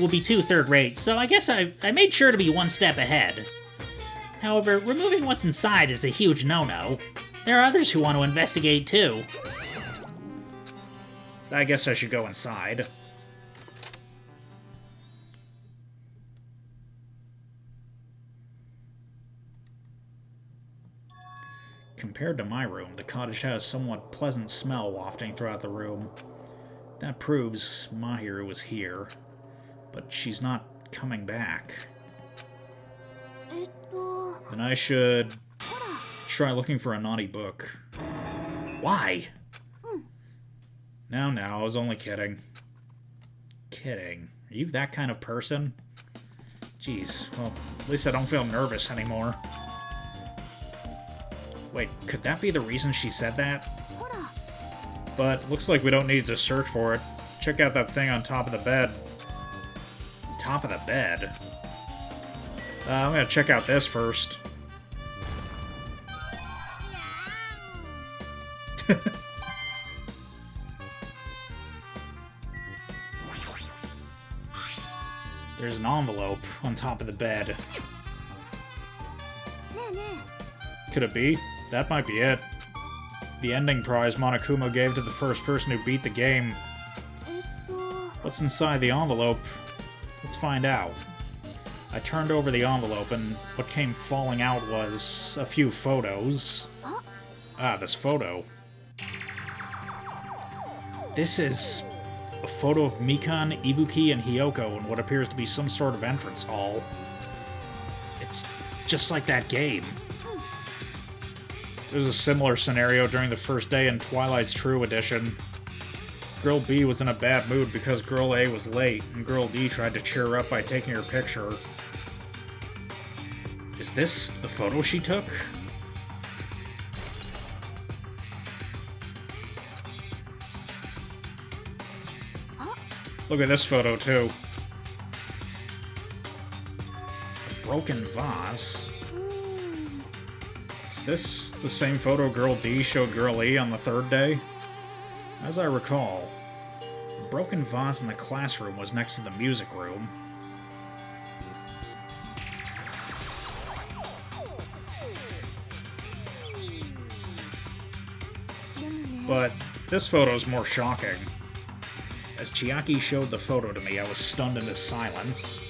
be too third-rate, so I guess I made sure to be one step ahead. However, removing what's inside is a huge no-no. There are others who want to investigate too. I guess I should go inside. Compared to my room, the cottage has a somewhat pleasant smell wafting throughout the room. That proves Mahiru was here, but she's not coming back. Then I should try looking for a naughty book. Why? No, I was only kidding. Kidding. Are you that kind of person? Jeez, well, at least I don't feel nervous anymore. Wait, could that be the reason she said that? But looks like we don't need to search for it. Check out that thing on top of the bed. Top of the bed? I'm gonna check out this first. There's an envelope on top of the bed. Could it be? That might be it. The ending prize Monokuma gave to the first person who beat the game. What's inside the envelope? Let's find out. I turned over the envelope, and what came falling out was a few photos. Ah, this photo. This is a photo of Mikan, Ibuki, and Hiyoko in what appears to be some sort of entrance hall. It's just like that game. There was a similar scenario during the first day in Twilight's True Edition. Girl B was in a bad mood because Girl A was late, and Girl D tried to cheer her up by taking her picture. Is this the photo she took? Look at this photo, too. A broken vase. Is this the same photo Girl D showed Girl E on the third day? As I recall, the broken vase in the classroom was next to the music room. But this photo is more shocking. As Chiaki showed the photo to me, I was stunned into silence.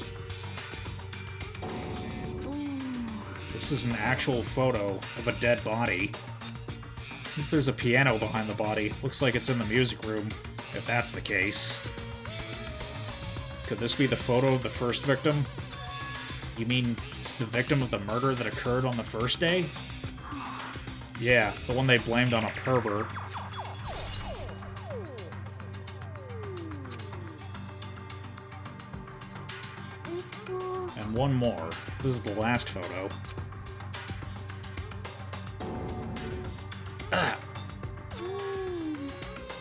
This is an actual photo of a dead body. Since there's a piano behind the body, looks like it's in the music room, if that's the case. Could this be the photo of the first victim? You mean it's the victim of the murder that occurred on the first day? Yeah, the one they blamed on a pervert. And one more. This is the last photo.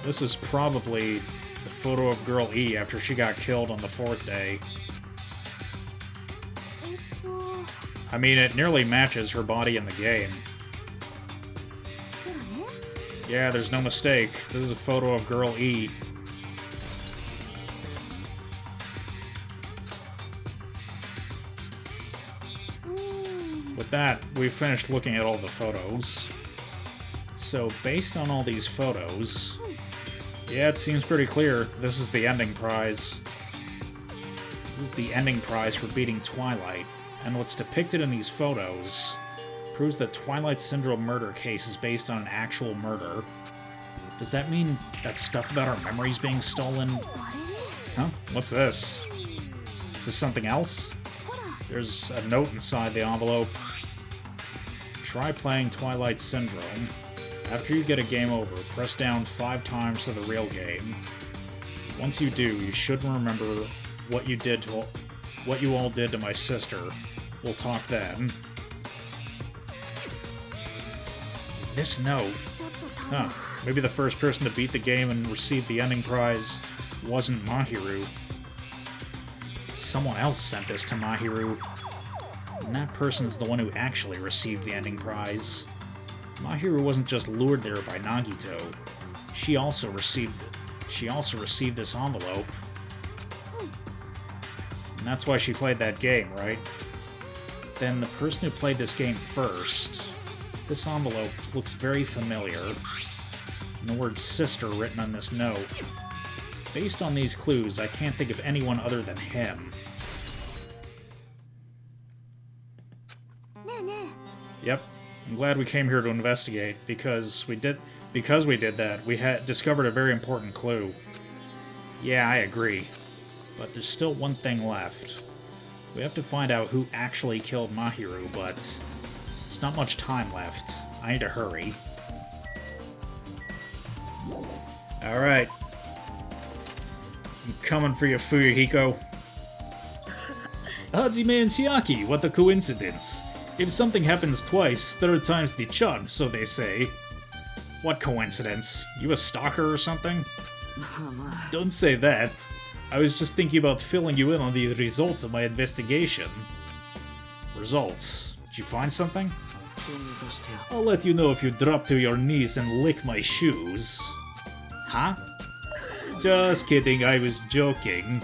This is probably the photo of Girl E after she got killed on the fourth day. I mean, it nearly matches her body in the game. Yeah, there's no mistake. This is a photo of Girl E. With that, we've finished looking at all the photos. So, based on all these photos, yeah, it seems pretty clear this is the ending prize. This is the ending prize for beating Twilight, and what's depicted in these photos proves that Twilight Syndrome murder case is based on an actual murder. Does that mean that stuff about our memories being stolen? Huh? What's this? Is this something else? There's a note inside the envelope. Try playing Twilight Syndrome. After you get a game over, press down 5 times to the real game. Once you do, you should remember what you all did to my sister. We'll talk then. This note. Huh. Maybe the first person to beat the game and receive the ending prize wasn't Mahiru. Someone else sent this to Mahiru. And that person's the one who actually received the ending prize. Mahiru wasn't just lured there by Nagito. She also received this envelope. And that's why she played that game, right? Then the person who played this game first. This envelope looks very familiar. And the word sister written on this note. Based on these clues, I can't think of anyone other than him. Yep. I'm glad we came here to investigate, because we did that, we had discovered a very important clue. Yeah, I agree. But there's still one thing left. We have to find out who actually killed Mahiru, but there's not much time left. I need to hurry. Alright. I'm coming for you, Fuyuhiko. Hajime and Chiaki, what a coincidence. If something happens twice, third time's the charm, so they say. What coincidence? You a stalker or something? Don't say that. I was just thinking about filling you in on the results of my investigation. Results? Did you find something? I'll let you know if you drop to your knees and lick my shoes. Huh? Just kidding, I was joking.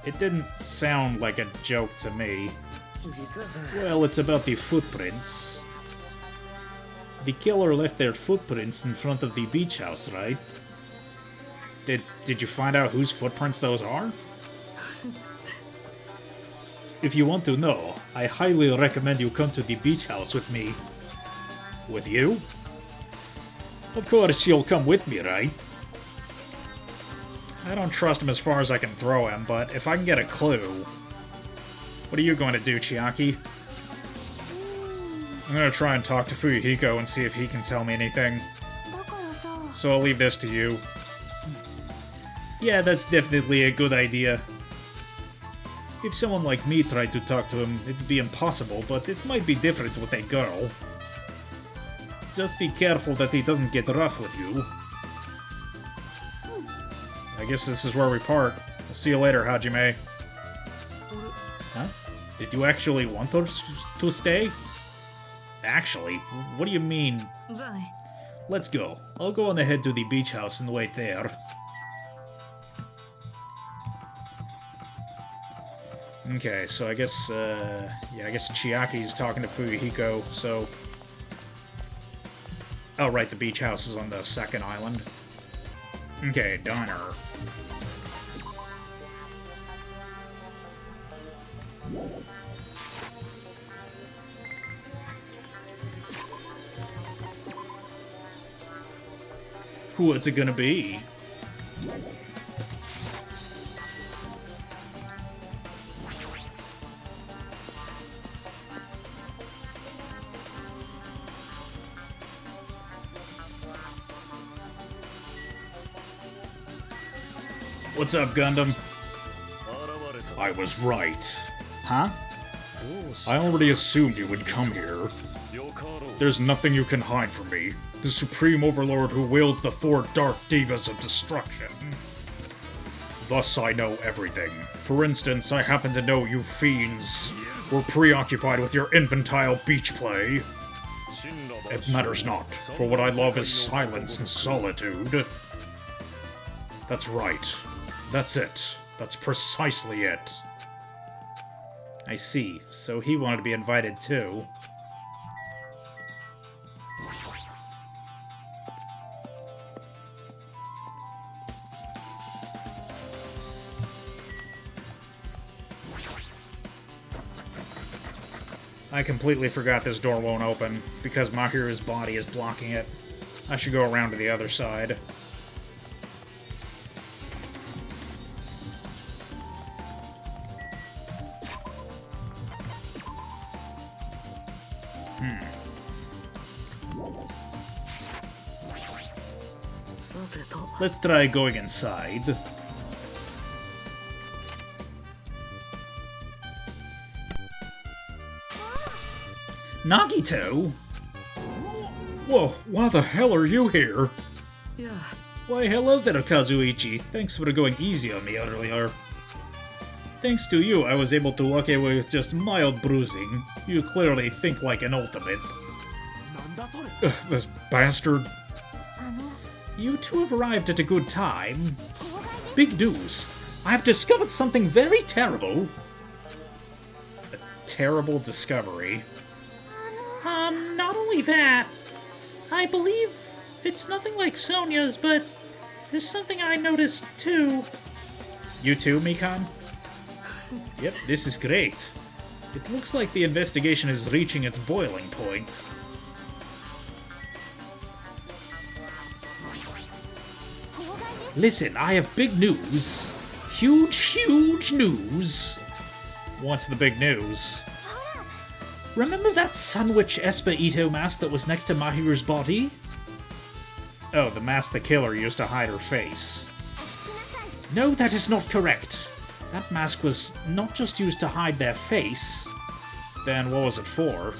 It didn't sound like a joke to me. Well, it's about the footprints. The killer left their footprints in front of the beach house, right? Did you find out whose footprints those are? If you want to know, I highly recommend you come to the beach house with me. With you? Of course you'll come with me, right? I don't trust him as far as I can throw him, but if I can get a clue... What are you going to do, Chiaki? I'm going to try and talk to Fuyuhiko and see if he can tell me anything. So I'll leave this to you. Yeah, that's definitely a good idea. If someone like me tried to talk to him, it'd be impossible, but it might be different with a girl. Just be careful that he doesn't get rough with you. I guess this is where we part. I'll see you later, Hajime. Huh? Did you actually want us to stay? Actually? What do you mean? Let's go. I'll go on ahead to the beach house and wait there. Okay, so I guess, I guess Chiaki's talking to Fuyuhiko, so... Oh, right, the beach house is on the second island. Okay, diner. What's it gonna be? What's up, Gundam? I was right. Huh? I already assumed you would come here. There's nothing you can hide from me. The Supreme Overlord who wields the four Dark Divas of Destruction. Thus I know everything. For instance, I happen to know you fiends were preoccupied with your infantile beach play. It matters not, for what I love is silence and solitude. That's right. That's it. That's precisely it. I see. So he wanted to be invited too. I completely forgot this door won't open, because Mahiru's body is blocking it. I should go around to the other side. Let's try going inside. Nagito? Whoa, why the hell are you here? Yeah. Why, hello there, Kazuichi. Thanks for going easy on me earlier. Thanks to you, I was able to walk away with just mild bruising. You clearly think like an ultimate. This bastard. You two have arrived at a good time. Big news. I've discovered something very terrible. A terrible discovery. Not only that, I believe it's nothing like Sonia's, but there's something I noticed too. You too, Mikan? Yep, this is great. It looks like the investigation is reaching its boiling point. Listen, I have big news. Huge news. What's the big news? Remember that Sun Witch Esper Ito mask that was next to Mahiru's body? Oh, the mask the killer used to hide her face. No, that is not correct. That mask was not just used to hide their face. Then what was it for?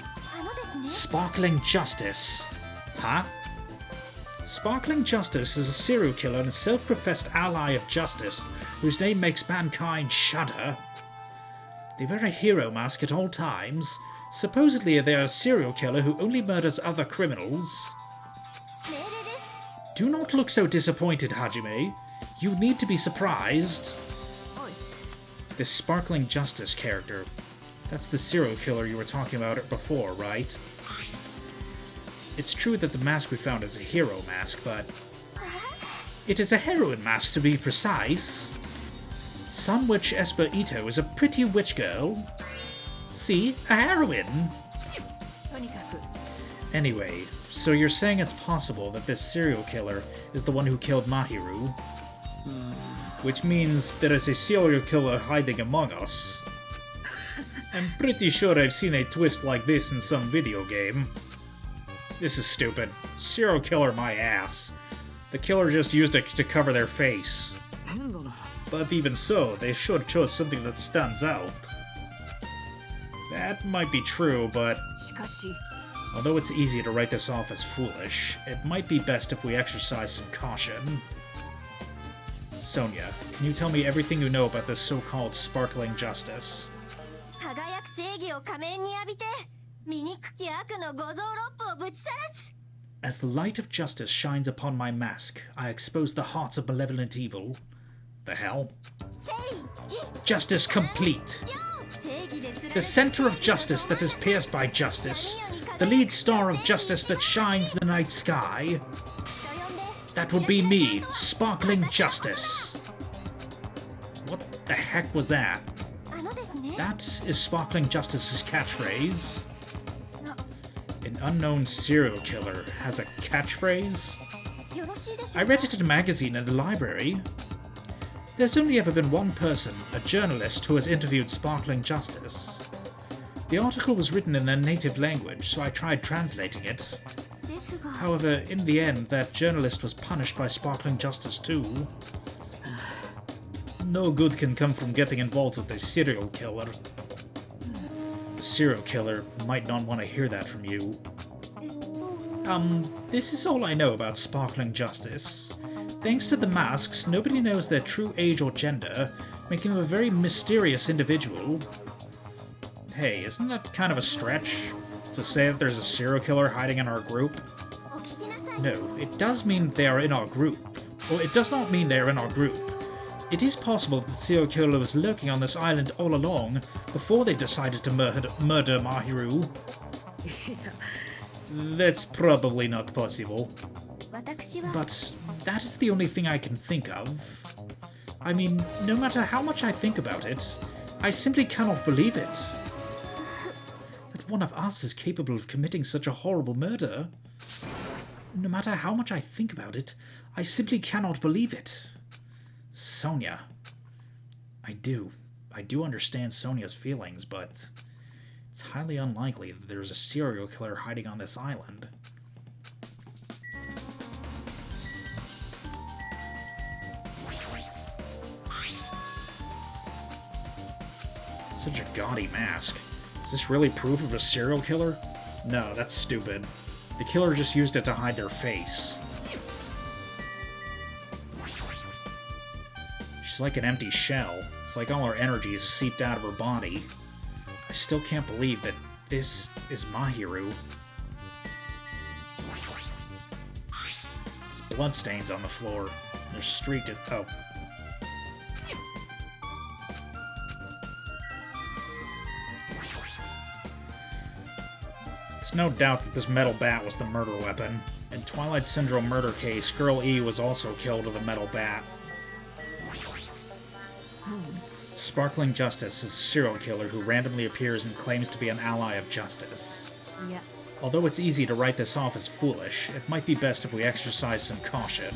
Sparkling Justice. Huh? Sparkling Justice is a serial killer and a self-professed ally of justice whose name makes mankind shudder. They wear a hero mask at all times. Supposedly they are a serial killer who only murders other criminals. Do not look so disappointed, Hajime. You need to be surprised. This Sparkling Justice character. That's the serial killer you were talking about before, right? It's true that the mask we found is a hero mask, but it is a heroine mask to be precise. Sun Witch Esper Ito is a pretty witch girl. See? A heroine! Anyway, so you're saying it's possible that this serial killer is the one who killed Mahiru? Which means there is a serial killer hiding among us. I'm pretty sure I've seen a twist like this in some video game. This is stupid. Serial killer my ass. The killer just used it to cover their face. But even so, they should have chose something that stands out. That might be true, but although it's easy to write this off as foolish, it might be best if we exercise some caution. Sonia, can you tell me everything you know about this so-called Sparkling Justice? As the light of justice shines upon my mask, I expose the hearts of malevolent evil. The hell? Justice complete! The center of justice that is pierced by justice. The lead star of justice that shines the night sky. That would be me, Sparkling Justice. What the heck was that? That is Sparkling Justice's catchphrase. An unknown serial killer has a catchphrase? I read it in a magazine in the library. There's only ever been one person, a journalist, who has interviewed Sparkling Justice. The article was written in their native language, so I tried translating it. However, in the end, that journalist was punished by Sparkling Justice too. No good can come from getting involved with a serial killer. The serial killer might not want to hear that from you. This is all I know about Sparkling Justice. Thanks to the masks, nobody knows their true age or gender, making them a very mysterious individual. Hey, isn't that kind of a stretch? To say that there's a serial killer hiding in our group? No, it does mean they are in our group. Well, it does not mean they are in our group. It is possible that the serial killer was lurking on this island all along, before they decided to murder Mahiru. That's probably not possible. But that is the only thing I can think of. I mean, no matter how much I think about it, I simply cannot believe it. That one of us is capable of committing such a horrible murder. No matter how much I think about it, I simply cannot believe it. Sonia. I do understand Sonia's feelings, but it's highly unlikely that there's a serial killer hiding on this island. Such a gaudy mask. Is this really proof of a serial killer? No, that's stupid. The killer just used it to hide their face. She's like an empty shell. It's like all her energy is seeped out of her body. I still can't believe that this is Mahiru. bloodstains on the floor. They're streaked at... oh. It's no doubt that this metal bat was the murder weapon. In Twilight Syndrome murder case, Girl E was also killed with a metal bat. Sparkling Justice is a serial killer who randomly appears and claims to be an ally of justice. Yeah. Although it's easy to write this off as foolish, it might be best if we exercise some caution.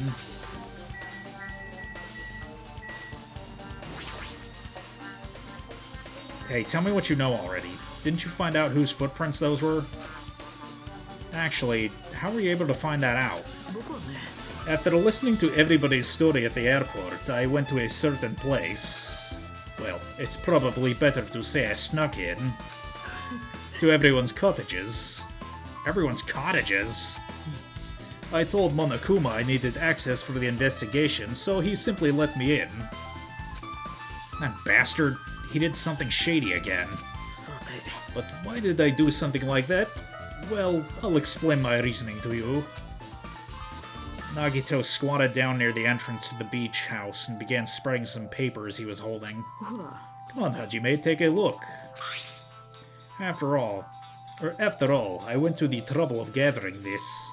Hey, tell me what you know already. Didn't you find out whose footprints those were? Actually, how were you able to find that out? After listening to everybody's story at the airport, I went to a certain place. Well, it's probably better to say I snuck in. To everyone's cottages. Everyone's cottages? I told Monokuma I needed access for the investigation, so he simply let me in. That bastard, he did something shady again. But why did I do something like that? Well, I'll explain my reasoning to you. Nagito squatted down near the entrance to the beach house and began spreading some papers he was holding. Come on, Hajime, take a look. After all, I went to the trouble of gathering this.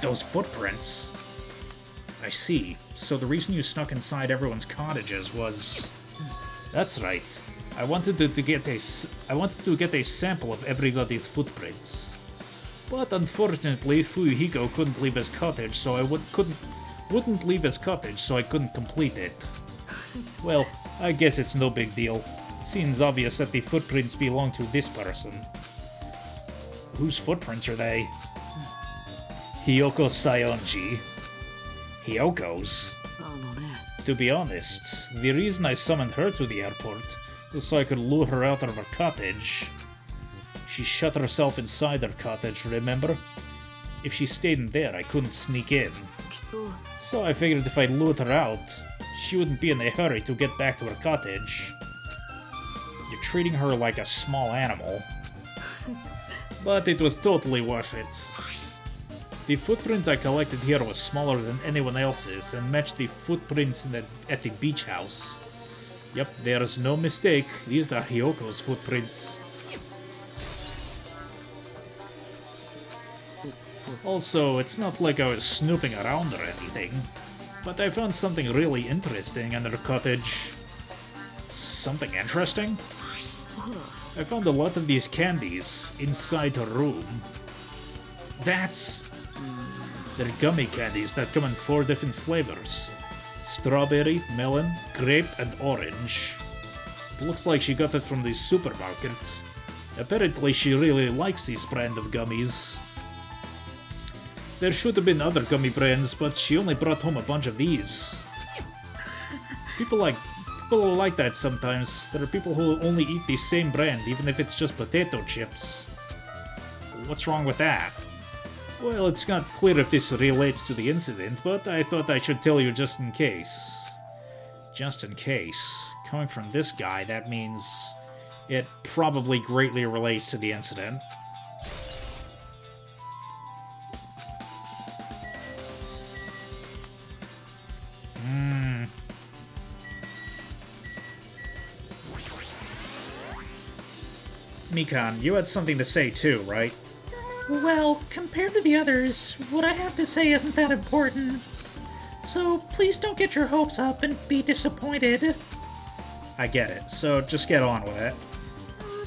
Those footprints. I see. So the reason you snuck inside everyone's cottages was... That's right. I wanted to get a sample of everybody's footprints. But unfortunately, Fuyuhiko couldn't leave his cottage, so I wouldn't leave his cottage, so I couldn't complete it. Well, I guess it's no big deal. It seems obvious that the footprints belong to this person. Whose footprints are they? Hiyoko Sayonji. Hiyoko's? To be honest, the reason I summoned her to the airport was so I could lure her out of her cottage. She shut herself inside her cottage, remember? If she stayed in there, I couldn't sneak in. So I figured if I lured her out, she wouldn't be in a hurry to get back to her cottage. You're treating her like a small animal. But it was totally worth it. The footprint I collected here was smaller than anyone else's and matched the footprints at the beach house. Yep, there's no mistake, these are Hyoko's footprints. Also, it's not like I was snooping around or anything, but I found something really interesting in her cottage. Something interesting? I found a lot of these candies inside her room. They're gummy candies that come in 4 different flavors. Strawberry, melon, grape, and orange. It looks like she got it from the supermarket. Apparently she really likes this brand of gummies. There should have been other gummy brands, but she only brought home a bunch of these. People are like that sometimes. There are people who only eat the same brand, even if it's just potato chips. What's wrong with that? Well, it's not clear if this relates to the incident, but I thought I should tell you just in case. Just in case. Coming from this guy, that means it probably greatly relates to the incident. Mikan, you had something to say too, right? Well, compared to the others, what I have to say isn't that important. So please don't get your hopes up and be disappointed. I get it, so just get on with it.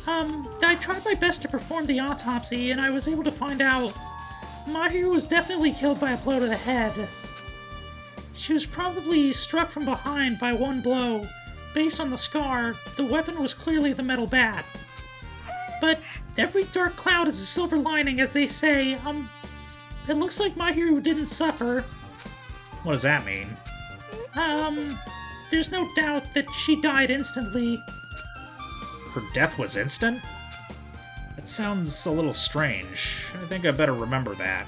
I tried my best to perform the autopsy, and I was able to find out Mahiru was definitely killed by a blow to the head. She was probably struck from behind by one blow. Based on the scar, the weapon was clearly the metal bat. But every dark cloud has a silver lining, as they say. It looks like Mahiru didn't suffer. What does that mean? There's no doubt that she died instantly. Her death was instant? That sounds a little strange. I think I better remember that.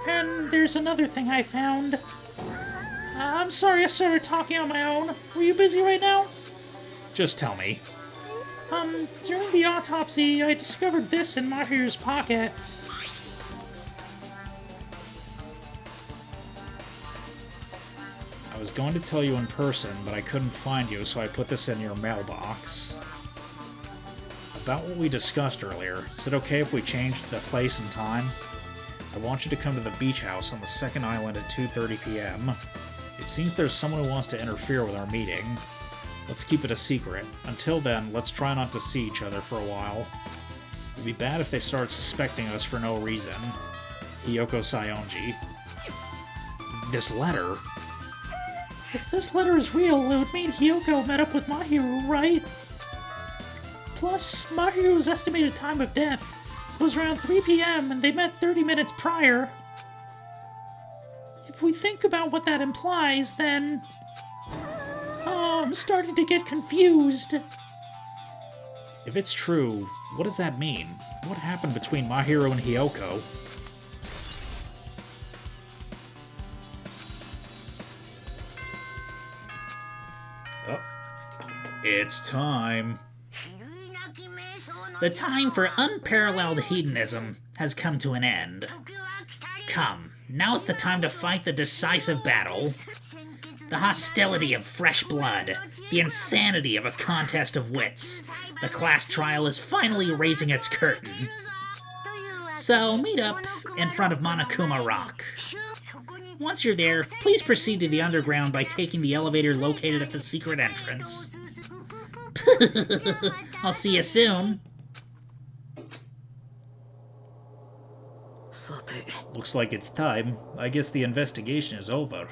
And there's another thing I found. I'm sorry I started talking on my own. Were you busy right now? Just tell me. During the autopsy, I discovered this in Mahiru's pocket. I was going to tell you in person, but I couldn't find you, so I put this in your mailbox. About what we discussed earlier, is it okay if we change the place and time? I want you to come to the beach house on the second island at 2:30 p.m. It seems there's someone who wants to interfere with our meeting. Let's keep it a secret. Until then, let's try not to see each other for a while. It'd be bad if they start suspecting us for no reason. Hiyoko Sayonji. This letter? If this letter is real, it would mean Hiyoko met up with Mahiru, right? Plus, Mahiru's estimated time of death was around 3 p.m. and they met 30 minutes prior. If we think about what that implies, then... Oh, I'm starting to get confused. If it's true, what does that mean? What happened between Mahiru and Hiyoko? Oh, it's time. The time for unparalleled hedonism has come to an end. Come, now's the time to fight the decisive battle. The hostility of fresh blood, the insanity of a contest of wits. The class trial is finally raising its curtain. So meet up in front of Monokuma Rock. Once you're there, please proceed to the underground by taking the elevator located at the secret entrance. I'll see you soon. Looks like it's time. I guess the investigation is over.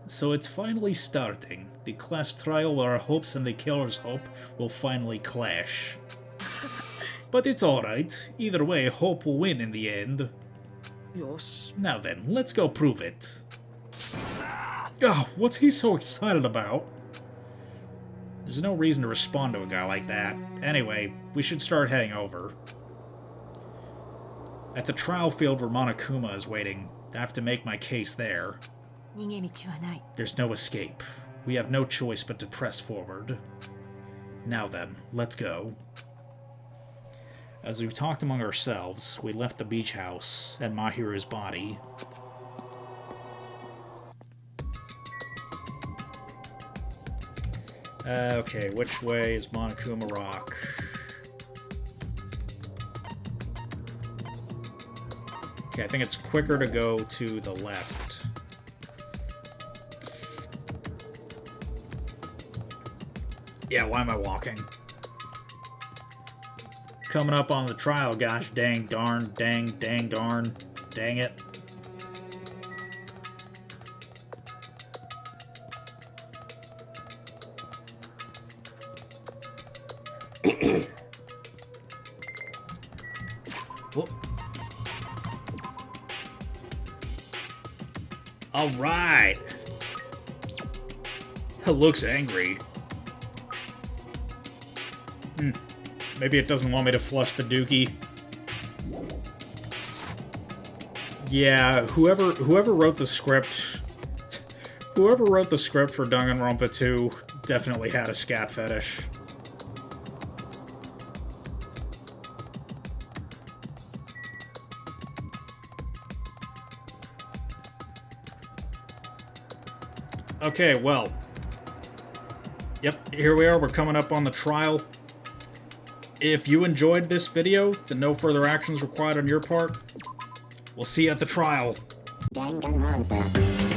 So it's finally starting. The class trial where our hopes and the killer's hope will finally clash. But it's alright. Either way, hope will win in the end. Now then, let's go prove it. Oh, what's he so excited about? There's no reason to respond to a guy like that. Anyway, we should start heading over. At the trial field where Monokuma is waiting, I have to make my case there. There's no escape. We have no choice but to press forward. Now then, let's go. As we talked among ourselves, we left the beach house and Mahiru's body. Okay, which way is Monokuma Rock? Okay, I think it's quicker to go to the left. Yeah, why am I walking? Coming up on the trial, gosh dang darn, dang darn, dang it. Whoop. All right. It looks angry. Maybe it doesn't want me to flush the dookie. Yeah, whoever wrote the script... Whoever wrote the script for Danganronpa 2 definitely had a scat fetish. Okay, well. Yep, here we are. We're coming up on the trial. If you enjoyed this video, then no further actions required on your part. We'll see you at the trial. Danganronpa.